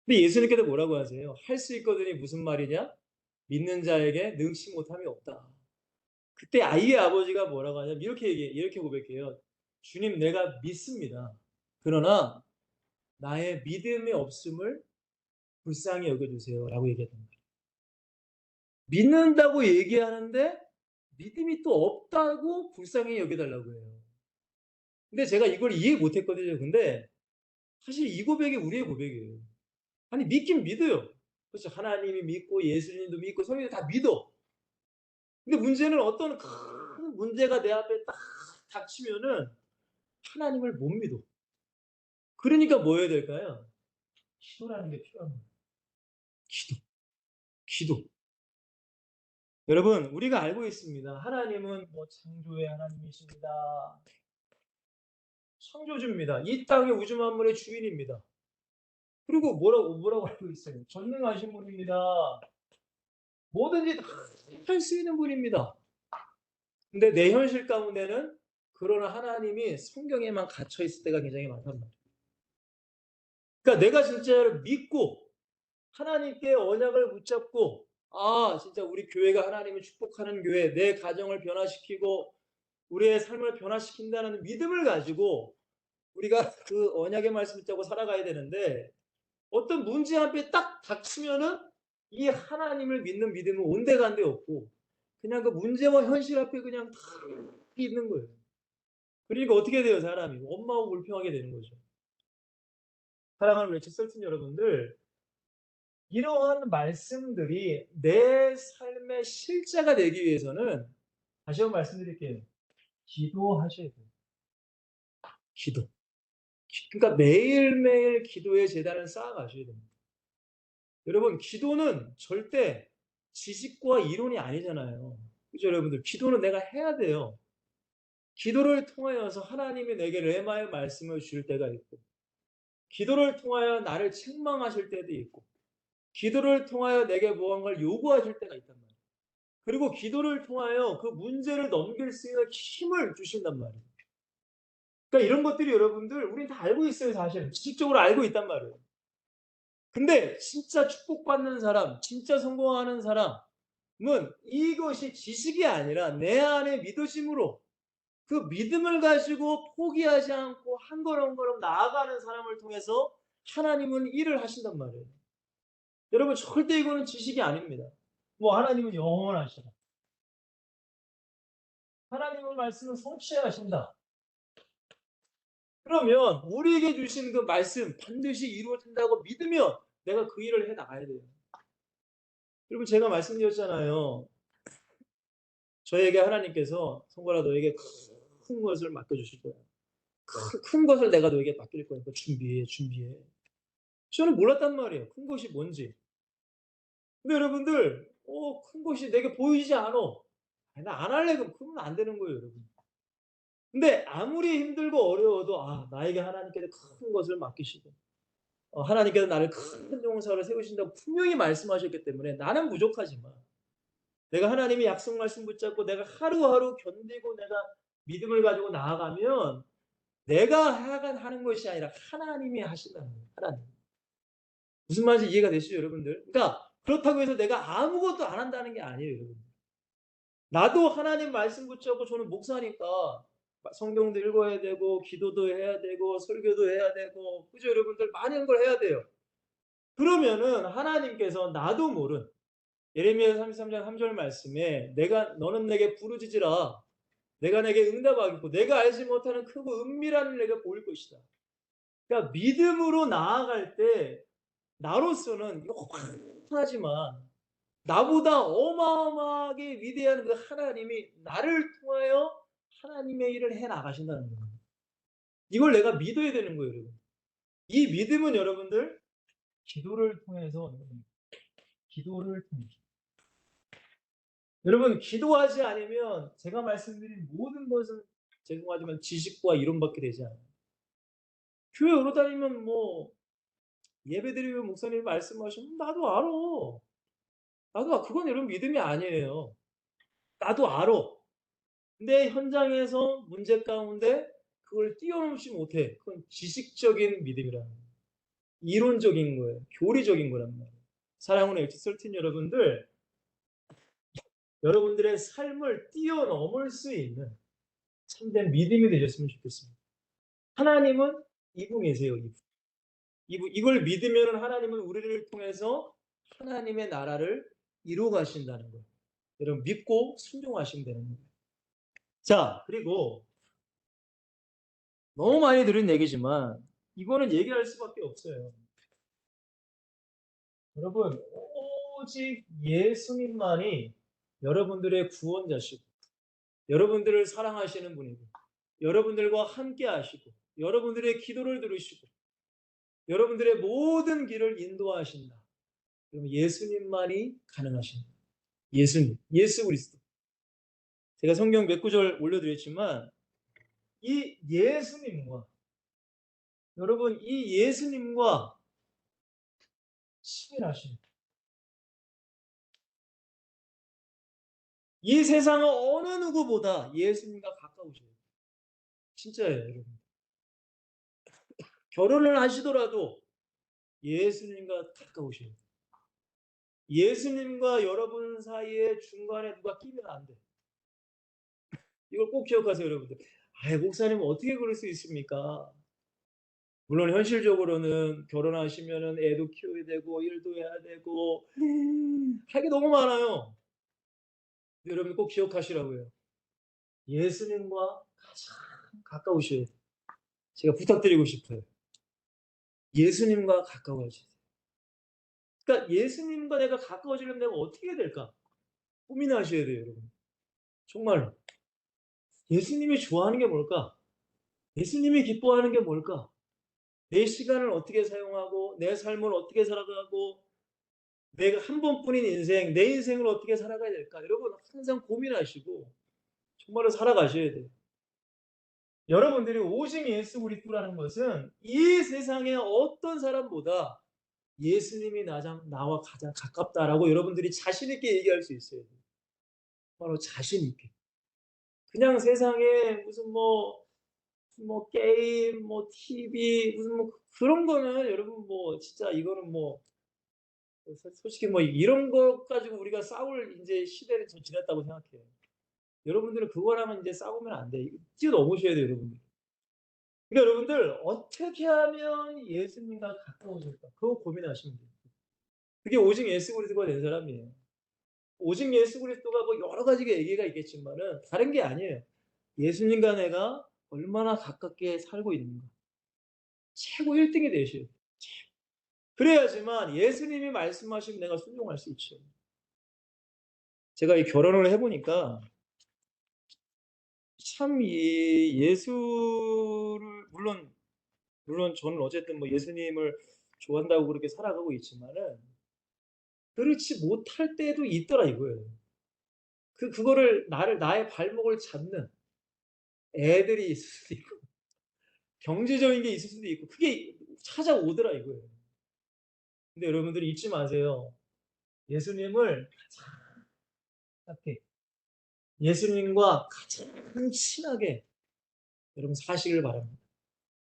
근데 예수님께서 뭐라고 하세요? 할 수 있거든이 무슨 말이냐? 믿는 자에게 능치 못함이 없다. 그때 아이의 아버지가 뭐라고 하냐면 이렇게 고백해요. 주님 내가 믿습니다. 그러나 나의 믿음이 없음을 불쌍히 여겨주세요. 라고 얘기했던 거예요. 믿는다고 얘기하는데 믿음이 또 없다고 불쌍히 여겨달라고 해요. 근데 제가 이걸 이해 못했거든요. 근데 사실 이 고백이 우리의 고백이에요. 아니 믿긴 믿어요. 그렇죠. 하나님이 믿고 예수님도 믿고 성령도 다 믿어. 근데 문제는 어떤 큰 문제가 내 앞에 딱 닥치면은 하나님을 못 믿어. 그러니까 뭐 해야 될까요? 기도라는 게 필요한 거예요. 기도. 기도. 여러분, 우리가 알고 있습니다. 하나님은 뭐 창조의 하나님이십니다. 창조주입니다. 이 땅의 우주 만물의 주인입니다. 그리고 뭐라고 알고 있어요? 전능하신 분입니다. 뭐든지 다 할 수 있는 분입니다. 근데 내 현실 가운데는 그러나 하나님이 성경에만 갇혀 있을 때가 굉장히 많단 말이에요. 그러니까 내가 진짜로 믿고 하나님께 언약을 붙잡고 진짜 우리 교회가 하나님을 축복하는 교회, 내 가정을 변화시키고 우리의 삶을 변화시킨다는 믿음을 가지고 우리가 그 언약의 말씀을 붙잡고 살아가야 되는데 어떤 문제 앞에 딱 닥치면은 이 하나님을 믿는 믿음은 온데간데 없고 그냥 그 문제와 현실 앞에 그냥 다 있는 거예요. 그러니까 어떻게 돼요, 사람이? 원망하고 불평하게 되는 거죠. 사랑하는 우리 칠설튼 여러분들, 이러한 말씀들이 내 삶의 실제가 되기 위해서는 다시 한번 말씀드릴게요. 기도하셔야 돼요. 기도. 그러니까 매일매일 기도의 재단을 쌓아가셔야 됩니다. 여러분, 기도는 절대 지식과 이론이 아니잖아요. 그죠, 여러분들? 기도는 내가 해야 돼요. 기도를 통하여서 하나님이 내게 레마의 말씀을 주실 때가 있고, 기도를 통하여 나를 책망하실 때도 있고, 기도를 통하여 내게 무언가를 요구하실 때가 있단 말이에요. 그리고 기도를 통하여 그 문제를 넘길 수 있는 힘을 주신단 말이에요. 그러니까 이런 것들이 여러분들, 우린 다 알고 있어요, 사실. 지식적으로 알고 있단 말이에요. 근데 진짜 축복받는 사람, 진짜 성공하는 사람은 이것이 지식이 아니라 내 안에 믿으심으로 그 믿음을 가지고 포기하지 않고 한 걸음 한 걸음 나아가는 사람을 통해서 하나님은 일을 하신단 말이에요. 여러분, 절대 이거는 지식이 아닙니다. 뭐 하나님은 영원하시다. 하나님의 말씀은 성취하신다. 그러면 우리에게 주신 그 말씀 반드시 이루어진다고 믿으면 내가 그 일을 해 나가야 돼요. 여러분, 제가 말씀드렸잖아요. 저에게 하나님께서 성관아 너에게 큰 것을 맡겨주실 거야. 큰 것을 내가 너에게 맡길 거니까 준비해. 저는 몰랐단 말이에요. 큰 것이 뭔지. 근데 여러분들, 큰 것이 내게 보이지 않아. 나 안 할래. 그러면 안 되는 거예요, 여러분. 근데 아무리 힘들고 어려워도, 나에게 하나님께서 큰 것을 맡기시고, 하나님께서 나를 큰 용사로 세우신다고 분명히 말씀하셨기 때문에 나는 부족하지만, 내가 하나님의 약속 말씀 붙잡고 내가 하루하루 견디고 내가 믿음을 가지고 나아가면 내가 하는 것이 아니라 하나님이 하신다는 거예요. 하나님. 무슨 말인지 이해가 되시죠, 여러분들? 그러니까 그렇다고 해서 내가 아무것도 안 한다는 게 아니에요, 여러분. 나도 하나님 말씀 붙잡고 저는 목사니까 성경도 읽어야 되고 기도도 해야 되고 설교도 해야 되고 그죠, 여러분들? 많은 걸 해야 돼요. 그러면은 하나님께서 나도 모른 예레미야 33장 3절 말씀에 너는 내게 부르짖으라 내가 내게 응답하겠고 내가 알지 못하는 크고 은밀한 일을 내가 보일 것이다. 그러니까 믿음으로 나아갈 때 나로서는 이거 하지만 나보다 어마어마하게 위대한 그 하나님이 나를 통하여 하나님의 일을 해 나가신다는 거예요. 이걸 내가 믿어야 되는 거예요, 여러분. 이 믿음은 여러분들 기도를 통해서 기도를 통해서 여러분 기도하지 않으면 제가 말씀드린 모든 것은 죄송하지만 지식과 이론밖에 되지 않아요. 교회 오러 다니면 뭐 예배드리면 목사님이 말씀하시면 나도 알아. 그건 여러분 믿음이 아니에요. 나도 알아. 근데 현장에서 문제 가운데 그걸 뛰어넘지 못해. 그건 지식적인 믿음이라는 거예요. 이론적인 거예요. 교리적인 거란 말이에요. 사랑하는 엑스설틴 여러분들, 여러분들의 삶을 뛰어넘을 수 있는 참된 믿음이 되셨으면 좋겠습니다. 하나님은 이분이세요. 이걸 믿으면 하나님은 우리를 통해서 하나님의 나라를 이루어 가신다는 거예요. 여러분 믿고 순종하시면 되는 거예요. 자, 그리고 너무 많이 들은 얘기지만 이거는 얘기할 수밖에 없어요. 여러분, 오직 예수님만이 여러분들의 구원자시고 여러분들을 사랑하시는 분이고 여러분들과 함께 하시고 여러분들의 기도를 들으시고 여러분들의 모든 길을 인도하신다. 그럼 예수님만이 가능하십니다. 예수님, 예수 그리스도. 제가 성경 몇 구절 올려드렸지만 이 예수님과 여러분 이 예수님과 친밀하신 이 세상의 어느 누구보다 예수님과 가까우셔요. 진짜예요, 여러분. 결혼을 하시더라도 예수님과 가까우셔요. 예수님과 여러분 사이에 중간에 누가 끼면 안 돼. 이걸 꼭 기억하세요, 여러분들. 아이, 목사님은 어떻게 그럴 수 있습니까? 물론 현실적으로는 결혼하시면은 애도 키워야 되고 일도 해야 되고 할 게 너무 많아요. 여러분 꼭 기억하시라고요. 예수님과 가장 가까우셔야 돼요. 제가 부탁드리고 싶어요. 예수님과 가까워지세요. 그러니까 예수님과 내가 가까워지려면 내가 어떻게 해야 될까? 고민하셔야 돼요, 여러분. 정말로. 예수님이 좋아하는 게 뭘까? 예수님이 기뻐하는 게 뭘까? 내 시간을 어떻게 사용하고 내 삶을 어떻게 살아가고 내가 한 번뿐인 인생, 내 인생을 어떻게 살아가야 될까? 여러분 항상 고민하시고 정말로 살아가셔야 돼요. 여러분들이 오직 예수 그리스도라는 것은 이 세상의 어떤 사람보다 예수님이 나와 가장 가깝다라고 여러분들이 자신 있게 얘기할 수 있어요. 바로 자신 있게. 그냥 세상에 무슨 게임, TV, 무슨 그런 거는 여러분 진짜 이거는 솔직히 이런 것 가지고 우리가 싸울 이제 시대는 좀 지났다고 생각해요. 여러분들은 그거랑은 이제 싸우면 안 돼. 뛰어넘으셔야 돼요, 여러분들. 그러니까 여러분들 어떻게 하면 예수님과 가까워질까? 그거 고민하시면 돼요. 그게 오직 예수 그리스도가 된 사람이에요. 오직 예수 그리스도가 여러 가지 얘기가 있겠지만은 다른 게 아니에요. 예수님과 내가 얼마나 가깝게 살고 있는가. 최고 1등이 되셔야 돼요. 그래야지만 예수님이 말씀하시면 내가 순종할 수 있죠. 제가 이 결혼을 해보니까 참 이 예수를 물론 저는 어쨌든 예수님을 좋아한다고 그렇게 살아가고 있지만은 그렇지 못할 때도 있더라 이거예요. 그거를 나의 발목을 잡는 애들이 있을 수도 있고 경제적인 게 있을 수도 있고 그게 찾아오더라 이거예요. 근데 여러분들이 잊지 마세요. 예수님을 가깝게 예수님과 가장 친하게 여러분 사시길 바랍니다.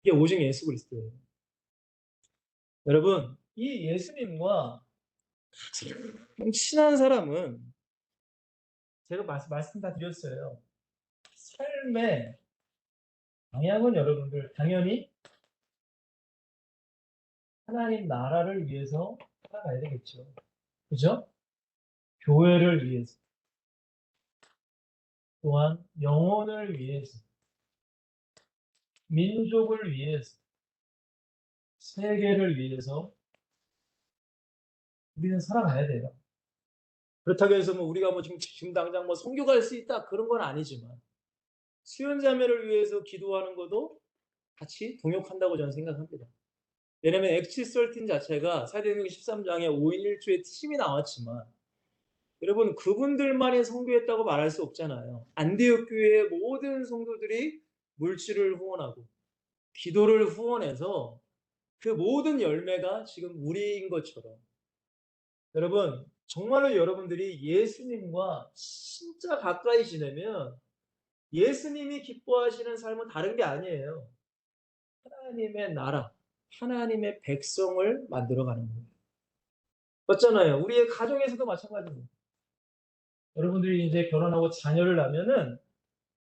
이게 오직 예수 그리스도예요. 여러분 이 예수님과 가장 친한 사람은 제가 말씀 다 드렸어요. 삶의 방향은 여러분들 당연히 하나님 나라를 위해서 살아가야 되겠죠. 그죠? 교회를 위해서 또한 영혼을 위해서 민족을 위해서 세계를 위해서 우리는 살아가야 돼요. 그렇다고 해서 우리가 지금 당장 선교 갈 수 있다 그런 건 아니지만 수연자매를 위해서 기도하는 것도 같이 동역한다고 저는 생각합니다. 왜냐하면 액치 13 자체가 사도행전 13장에 5인 1조의 팀이 나왔지만 여러분 그분들만이 선교했다고 말할 수 없잖아요. 안디옥 교회의 모든 성도들이 물질을 후원하고 기도를 후원해서 그 모든 열매가 지금 우리인 것처럼 여러분 정말로 여러분들이 예수님과 진짜 가까이 지내면 예수님이 기뻐하시는 삶은 다른 게 아니에요. 하나님의 나라, 하나님의 백성을 만들어가는 거예요. 맞잖아요. 우리의 가정에서도 마찬가지입니다. 여러분들이 이제 결혼하고 자녀를 낳으면은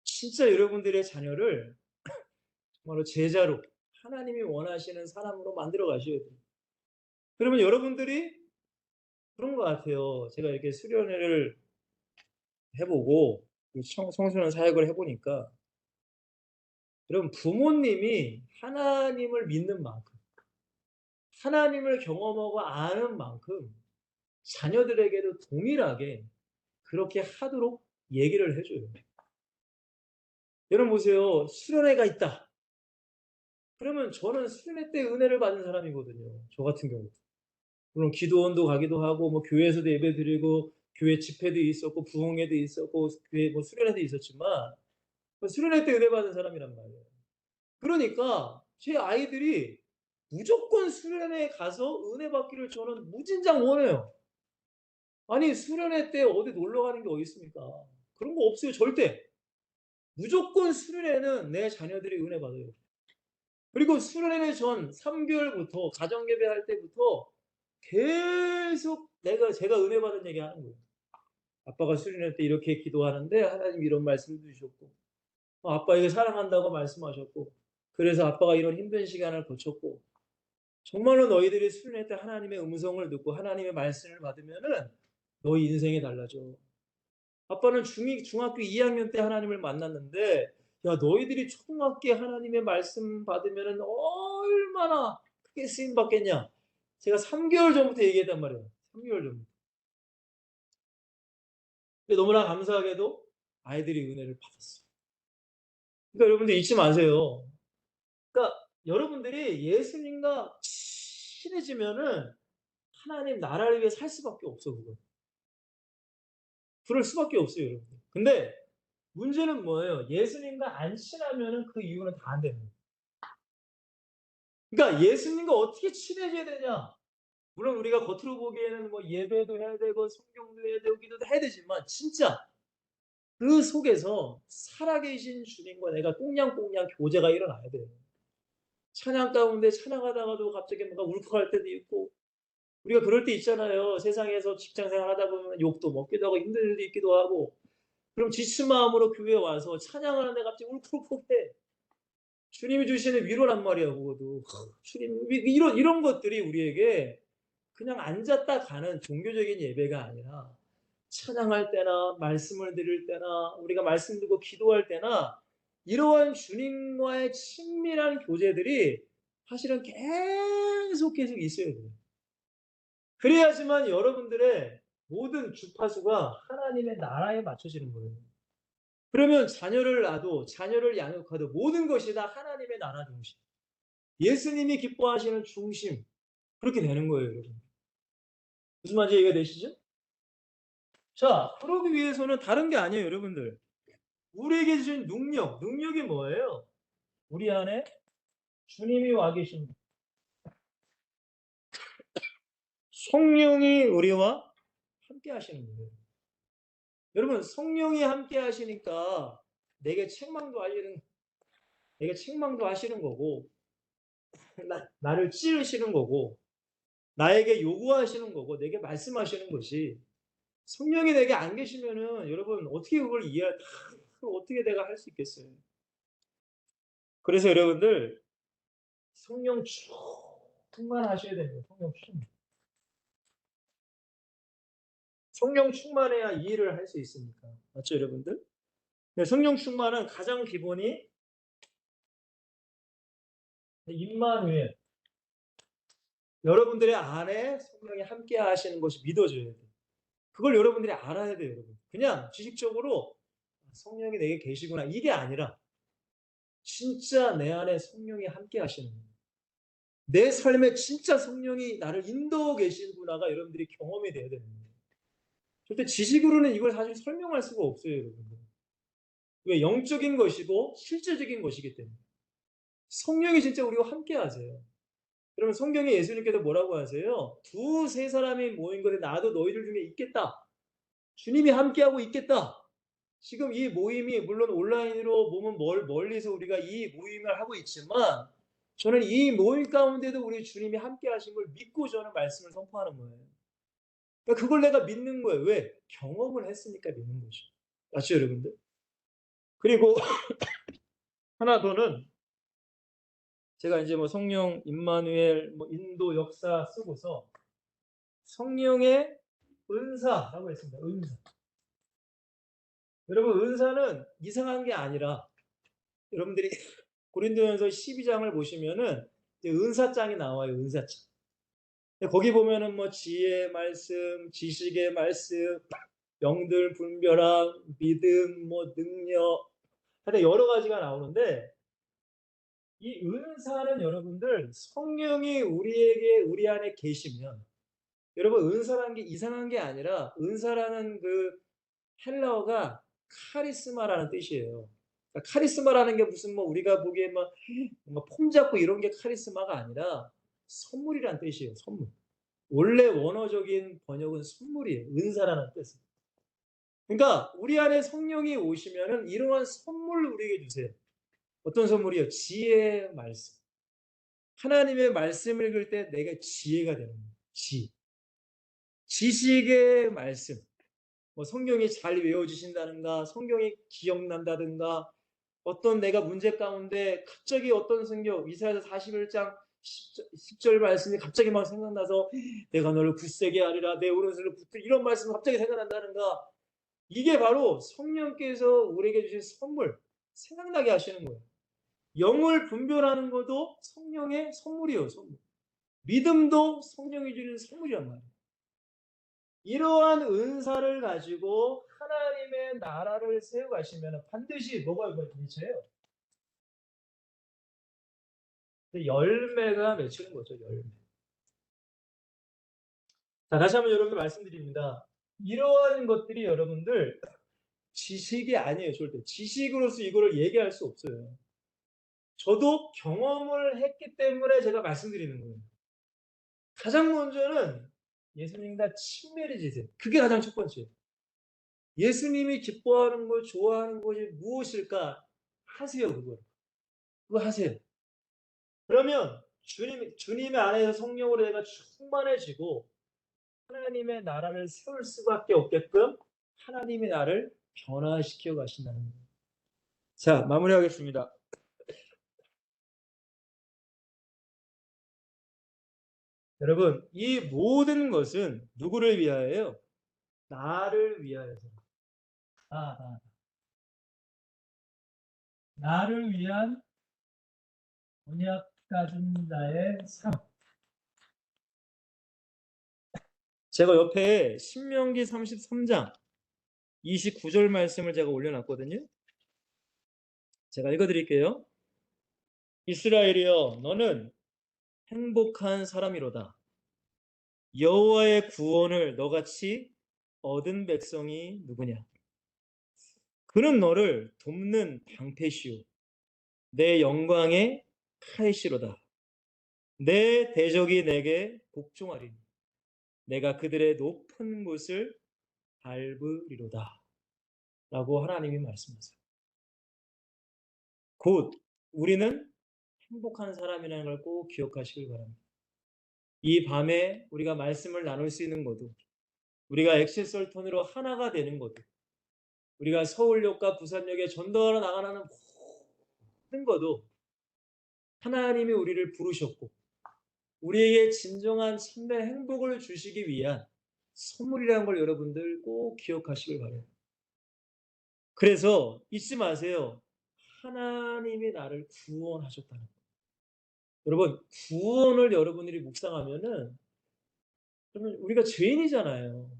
진짜 여러분들의 자녀를 정말로 제자로 하나님이 원하시는 사람으로 만들어 가셔야 돼요. 그러면 여러분들이 그런 것 같아요. 제가 이렇게 수련회를 해보고 청소년 사역을 해보니까 여러분 부모님이 하나님을 믿는 만큼 하나님을 경험하고 아는 만큼 자녀들에게도 동일하게 그렇게 하도록 얘기를 해줘요. 여러분 보세요. 수련회가 있다. 그러면 저는 수련회 때 은혜를 받은 사람이거든요. 저 같은 경우. 물론 기도원도 가기도 하고 뭐 교회에서도 예배드리고 교회 집회도 있었고 부흥회도 있었고 교회 뭐 수련회도 있었지만 수련회 때 은혜 받은 사람이란 말이에요. 그러니까 제 아이들이 무조건 수련회에 가서 은혜 받기를 저는 무진장 원해요. 아니 수련회 때 어디 놀러 가는 게 어디 있습니까? 그런 거 없어요. 절대. 무조건 수련회는 내 자녀들이 은혜 받아요. 그리고 수련회 전 3개월부터 가정 예배할 때부터 계속 제가 은혜 받은 얘기 하는 거예요. 아빠가 수련회 때 이렇게 기도하는데 하나님 이런 말씀 주셨고 아빠에게 사랑한다고 말씀하셨고 그래서 아빠가 이런 힘든 시간을 거쳤고 정말로 너희들이 수련회 때 하나님의 음성을 듣고 하나님의 말씀을 받으면은 너희 인생이 달라져. 아빠는 중학교 2학년 때 하나님을 만났는데 야 너희들이 초등학교에 하나님의 말씀 받으면은 얼마나 크게 쓰임 받겠냐. 제가 3개월 전부터 얘기했단 말이에요. 3개월 전부터. 근데 너무나 감사하게도 아이들이 은혜를 받았어요. 그러니까 여러분들 잊지 마세요. 그러니까 여러분들이 예수님과 친해지면은 하나님 나라를 위해 살 수밖에 없어 그거. 그럴 수밖에 없어요, 여러분들. 근데 문제는 뭐예요? 예수님과 안 친하면은 그 이유는 다 안 되는 거예요. 그러니까 예수님과 어떻게 친해져야 되냐? 물론 우리가 겉으로 보기에는 뭐 예배도 해야 되고 성경도 해야 되고 기도도 해야 되지만 진짜 그 속에서 살아계신 주님과 내가 꽁냥꽁냥 교제가 일어나야 돼요. 찬양 가운데 찬양하다가도 갑자기 뭔가 울컥할 때도 있고 우리가 그럴 때 있잖아요. 세상에서 직장 생활하다 보면 욕도 먹기도 하고 힘든 일도 있기도 하고 그럼 지친 마음으로 교회에 와서 찬양하는데 갑자기 울컥울컥해. 주님이 주시는 위로란 말이야, 그것도. 주님, 이런 것들이 우리에게 그냥 앉았다 가는 종교적인 예배가 아니라 찬양할 때나 말씀을 드릴 때나 우리가 말씀 듣고 기도할 때나 이러한 주님과의 친밀한 교제들이 사실은 계속 있어야 돼요. 그래야지만 여러분들의 모든 주파수가 하나님의 나라에 맞춰지는 거예요. 그러면 자녀를 낳아도 자녀를 양육하도 모든 것이 다 하나님의 나라 중심. 예수님이 기뻐하시는 중심. 그렇게 되는 거예요, 여러분. 무슨 말인지 이해가 되시죠? 자, 그러기 위해서는 다른 게 아니에요, 여러분들. 우리에게 주신 능력이 뭐예요? 우리 안에 주님이 와 계신 성령이 우리와 함께 하시는 거예요. 여러분, 성령이 함께 하시니까 내게 책망도 하시는 거고, 나를 찌르시는 거고, 나에게 요구하시는 거고, 내게 말씀하시는 것이 성령이 내게 안 계시면은 여러분 어떻게 그걸 어떻게 내가 할 수 있겠어요? 그래서 여러분들 성령 충만하셔야 됩니다. 성령 충만해야 이 일을 할 수 있으니까. 맞죠, 여러분들? 네, 성령 충만은 가장 기본이 임마누엘. 여러분들의 안에 성령이 함께 하시는 것이 믿어져야 돼요. 그걸 여러분들이 알아야 돼요, 여러분. 그냥 지식적으로 성령이 내게 계시구나 이게 아니라 진짜 내 안에 성령이 함께 하시는 거예요. 내 삶에 진짜 성령이 나를 인도하고 계시구나가 여러분들이 경험이 돼야 되는 거예요. 절대 지식으로는 이걸 사실 설명할 수가 없어요, 여러분들. 왜? 영적인 것이고 실제적인 것이기 때문에. 성령이 진짜 우리와 함께 하세요. 그러면 성경에 예수님께서 뭐라고 하세요? 두세 사람이 모인 것에 나도 너희들 중에 있겠다. 주님이 함께하고 있겠다. 지금 이 모임이 물론 온라인으로 보면 멀리서 우리가 이 모임을 하고 있지만 저는 이 모임 가운데도 우리 주님이 함께 하신 걸 믿고 저는 말씀을 선포하는 거예요. 그러니까 그걸 내가 믿는 거예요. 왜? 경험을 했으니까 믿는 거죠. 맞죠, 여러분들? 그리고 하나 더는 제가 이제 뭐 성령, 임마누엘, 뭐 인도 역사 쓰고서 성령의 은사라고 했습니다. 은사. 여러분, 은사는 이상한 게 아니라 여러분들이 고린도전서 12장을 보시면은 은사장이 나와요. 은사장. 거기 보면은 뭐 지혜의 말씀, 지식의 말씀, 영들 분별함, 믿음, 뭐 능력, 하여튼 여러 가지가 나오는데 이 은사는 여러분들 성령이 우리 안에 계시면 여러분 은사라는 게 이상한 게 아니라 은사라는 그 헬라어가 카리스마라는 뜻이에요. 그러니까 카리스마라는 게 무슨 뭐 우리가 보기에 막 뭔가 폼 잡고 이런 게 카리스마가 아니라 선물이란 뜻이에요. 선물. 원래 원어적인 번역은 선물이에요. 은사라는 뜻은. 그러니까 우리 안에 성령이 오시면은 이러한 선물을 우리에게 주세요. 어떤 선물이요? 지혜의 말씀. 하나님의 말씀을 읽을 때 내가 지혜가 되는 거예요. 지식의 말씀. 뭐 성경이 잘 외워지신다든가, 성경이 기억난다든가, 어떤 내가 문제 가운데 갑자기 어떤 성경, 이사야서 41장 10절 말씀이 갑자기 막 생각나서 내가 너를 굳세게 하리라, 내 오른손을 붙들 이런 말씀이 갑자기 생각난다든가, 이게 바로 성령께서 우리에게 주신 선물, 생각나게 하시는 거예요. 영을 분별하는 것도 성령의 선물이에요. 선물. 믿음도 성령이 주는 선물이란 말이에요. 이러한 은사를 가지고 하나님의 나라를 세워가시면 반드시 뭐가 맺혀요? 열매가 맺히는 거죠. 열매. 자, 다시 한번 여러분들 말씀드립니다. 이러한 것들이 여러분들 지식이 아니에요. 절대. 지식으로서 이거를 얘기할 수 없어요. 저도 경험을 했기 때문에 제가 말씀드리는 거예요. 가장 먼저는 예수님과 친밀히 지세요. 그게 가장 첫 번째예요. 예수님이 기뻐하는 것, 좋아하는 것이 무엇일까? 하세요, 그거. 그거 하세요. 그러면 주님의 안에서 성령으로 내가 충만해지고 하나님의 나라를 세울 수밖에 없게끔 하나님이 나를 변화시켜 가신다는 거예요. 자, 마무리하겠습니다. 여러분, 이 모든 것은 누구를 위하여요? 나를 위하여서. 나를 위한 언약 가진 자의 삶. 제가 옆에 신명기 33장 29절 말씀을 제가 올려놨거든요. 제가 읽어드릴게요. 이스라엘이여, 너는 행복한 사람이로다. 여호와의 구원을 너같이 얻은 백성이 누구냐? 그는 너를 돕는 방패시오, 내 영광의 칼시로다. 내 대적이 내게 복종하리니 내가 그들의 높은 곳을 밟으리로다. 라고 하나님이 말씀하세요. 곧 우리는 행복한 사람이라는 걸 꼭 기억하시길 바랍니다. 이 밤에 우리가 말씀을 나눌 수 있는 것도, 우리가 엑세설턴으로 하나가 되는 것도, 우리가 서울역과 부산역에 전도하러 나가는 모든 것도 하나님이 우리를 부르셨고 우리에게 진정한 참된 행복을 주시기 위한 선물이라는 걸 여러분들 꼭 기억하시길 바라요. 그래서 잊지 마세요. 하나님이 나를 구원하셨다는 거. 여러분, 구원을 여러분들이 묵상하면은 그러면 우리가 죄인이잖아요.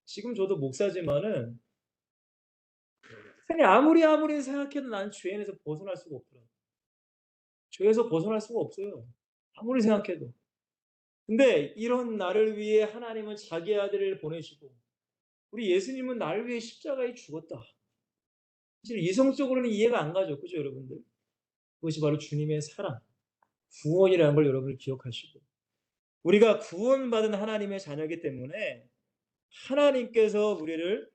지금 저도 목사지만은 아무리 생각해도 난 죄인에서 벗어날 수가 없더라고요. 죄에서 벗어날 수가 없어요. 아무리 생각해도. 근데 이런 나를 위해 하나님은 자기 아들을 보내시고 우리 예수님은 나를 위해 십자가에 죽었다. 사실 이성적으로는 이해가 안 가죠. 그죠, 여러분들? 그것이 바로 주님의 사랑, 구원이라는 걸 여러분들 기억하시고 우리가 구원받은 하나님의 자녀이기 때문에 하나님께서 우리를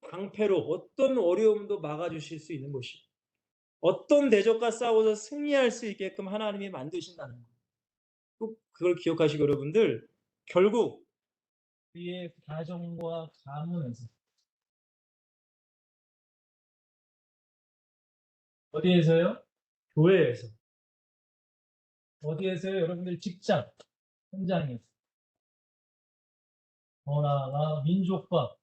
방패로 어떤 어려움도 막아주실 수 있는 것이 어떤 대적과 싸워서 승리할 수 있게끔 하나님이 만드신다는 것. 꼭 그걸 기억하시고 여러분들 결국 우리의 가정과 가문에서 어디에서요? 교회에서. 어디에서요? 여러분들 직장, 현장에서. 더 나아가 민족과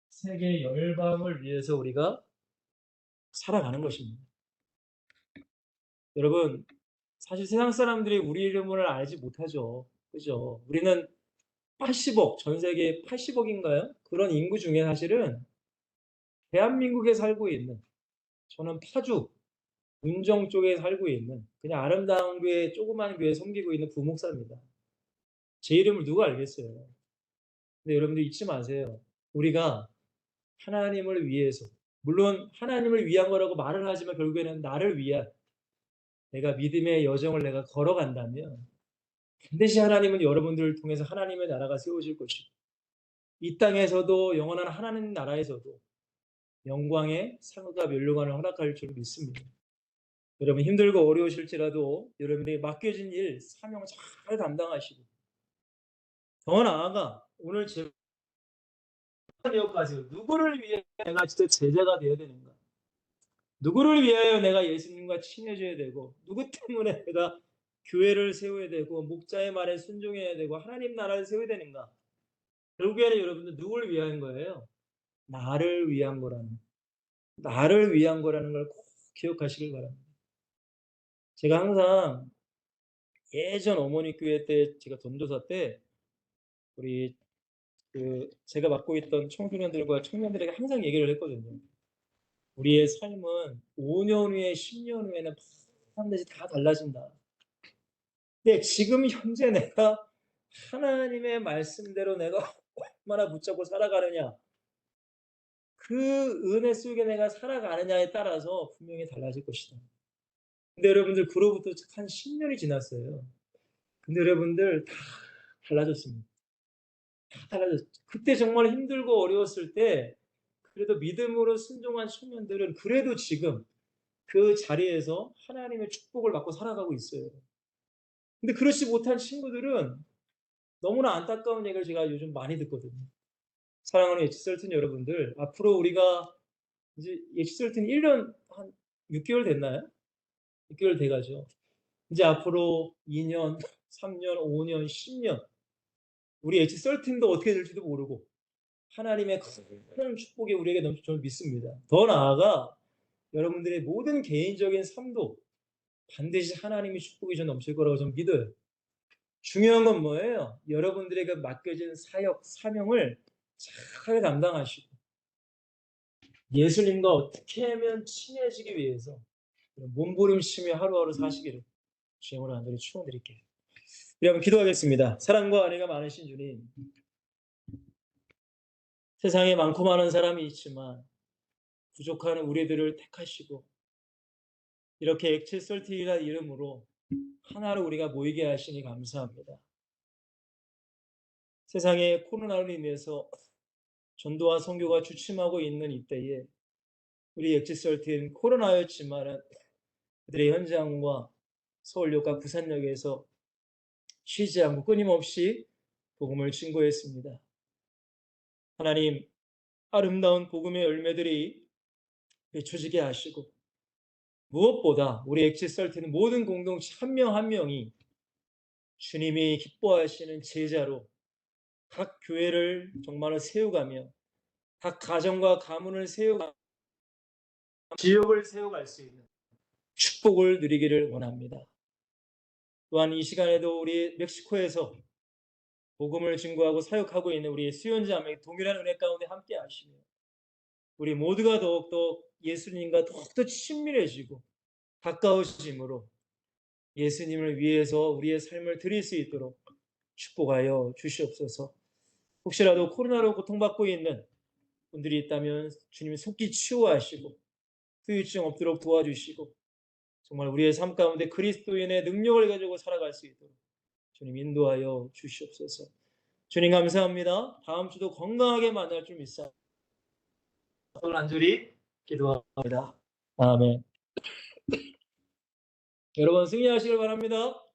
세계 열방을 위해서 우리가 살아가는 것입니다. 여러분, 사실 세상 사람들이 우리 이름을 알지 못하죠. 그죠? 우리는 80억, 전 세계 80억인가요? 그런 인구 중에 사실은 대한민국에 살고 있는, 저는 파주 문정 쪽에 살고 있는 그냥 아름다운 교회, 조그만 교회 섬기고 있는 부목사입니다. 제 이름을 누가 알겠어요? 근데 여러분들 잊지 마세요. 우리가 하나님을 위해서, 물론 하나님을 위한 거라고 말을 하지만 결국에는 나를 위한, 내가 믿음의 여정을 내가 걸어간다면 반드시 하나님은 여러분들을 통해서 하나님의 나라가 세워질 것이고, 이 땅에서도 영원한 하나님 나라에서도 영광의 상과 멸류관을 허락할 줄 믿습니다. 여러분 힘들고 어려우실지라도 여러분에게 맡겨진 일, 사명 잘 감당하시고, 더 나아가 오늘 제가 여기까지 누구를 위해 내가 진짜 제자가 되어야 되는가? 누구를 위하여 내가 예수님과 친해져야 되고, 누구 때문에 내가 교회를 세워야 되고, 목자의 말에 순종해야 되고, 하나님 나라를 세워야 되는가? 결국에는 여러분들 누구를 위한 거예요? 나를 위한 거라는, 나를 위한 거라는 걸 꼭 기억하시길 바랍니다. 제가 항상 예전 어머니 교회 때, 제가 전도사 때 우리 제가 맡고 있던 청소년들과 청년들에게 항상 얘기를 했거든요. 우리의 삶은 5년 후에 10년 후에는 반드시 다 달라진다. 근데 지금 현재 내가 하나님의 말씀대로 내가 얼마나 붙잡고 살아가느냐, 그 은혜 속에 내가 살아가느냐에 따라서 분명히 달라질 것이다. 근데 여러분들 그로부터 한 10년이 지났어요. 근데 여러분들 다 달라졌습니다. 다 달라졌죠. 그때 정말 힘들고 어려웠을 때 그래도 믿음으로 순종한 청년들은 그래도 지금 그 자리에서 하나님의 축복을 받고 살아가고 있어요. 근데 그렇지 못한 친구들은 너무나 안타까운 얘기를 제가 요즘 많이 듣거든요. 사랑하는 예치설튼 여러분들, 앞으로 우리가 이제 예치설튼 1년 한 6개월 됐나요? 6개월 돼가죠. 이제 앞으로 2년, 3년, 5년, 10년 우리 예치설튼도 어떻게 될지도 모르고 하나님의 큰 축복이 우리에게 넘칠 줄 믿습니다. 더 나아가 여러분들의 모든 개인적인 삶도 반드시 하나님의 축복이 좀 넘칠 거라고 저는 믿어요. 중요한 건 뭐예요? 여러분들에게 맡겨진 사역, 사명을 잘 감당하시고 예수님과 어떻게 하면 친해지기 위해서 몸부림치며 하루하루 사시기를 주님으로 간절히 축원드릴게요. 우리 한번 기도하겠습니다. 사랑과 은혜가 많으신 주님, 세상에 많고 많은 사람이 있지만 부족한 우리들을 택하시고 이렇게 엑체설티라는 이름으로 하나로 우리가 모이게 하시니 감사합니다. 세상에 코로나로 인해서 전도와 선교가 주춤하고 있는 이때에 우리 엑지설티는 코로나였지만 그들의 현장과 서울역과 부산역에서 쉬지 않고 끊임없이 복음을 증거했습니다. 하나님, 아름다운 복음의 열매들이 맺혀지게 하시고 무엇보다 우리 엑지설티는 모든 공동체 한 명 한 명이 주님이 기뻐하시는 제자로 각 교회를 정말로 세워가며 각 가정과 가문을 세워가며 지역을 세워갈 수 있는 축복을 누리기를 원합니다. 또한 이 시간에도 우리 멕시코에서 복음을 증거하고 사역하고 있는 우리 수연자매 동일한 은혜 가운데 함께 하시며 우리 모두가 더욱더 예수님과 더욱더 친밀해지고 가까워짐으로 예수님을 위해서 우리의 삶을 드릴 수 있도록 축복하여 주시옵소서. 혹시라도 코로나로 고통받고 있는 분들이 있다면 주님이 속히 치유하시고 후유증 없도록 도와주시고 정말 우리의 삶 가운데 그리스도인의 능력을 가지고 살아갈 수 있도록 주님 인도하여 주시옵소서. 주님 감사합니다. 다음 주도 건강하게 만날 줄 믿사 간절히 기도합니다. 아멘. 여러분 승리하시길 바랍니다.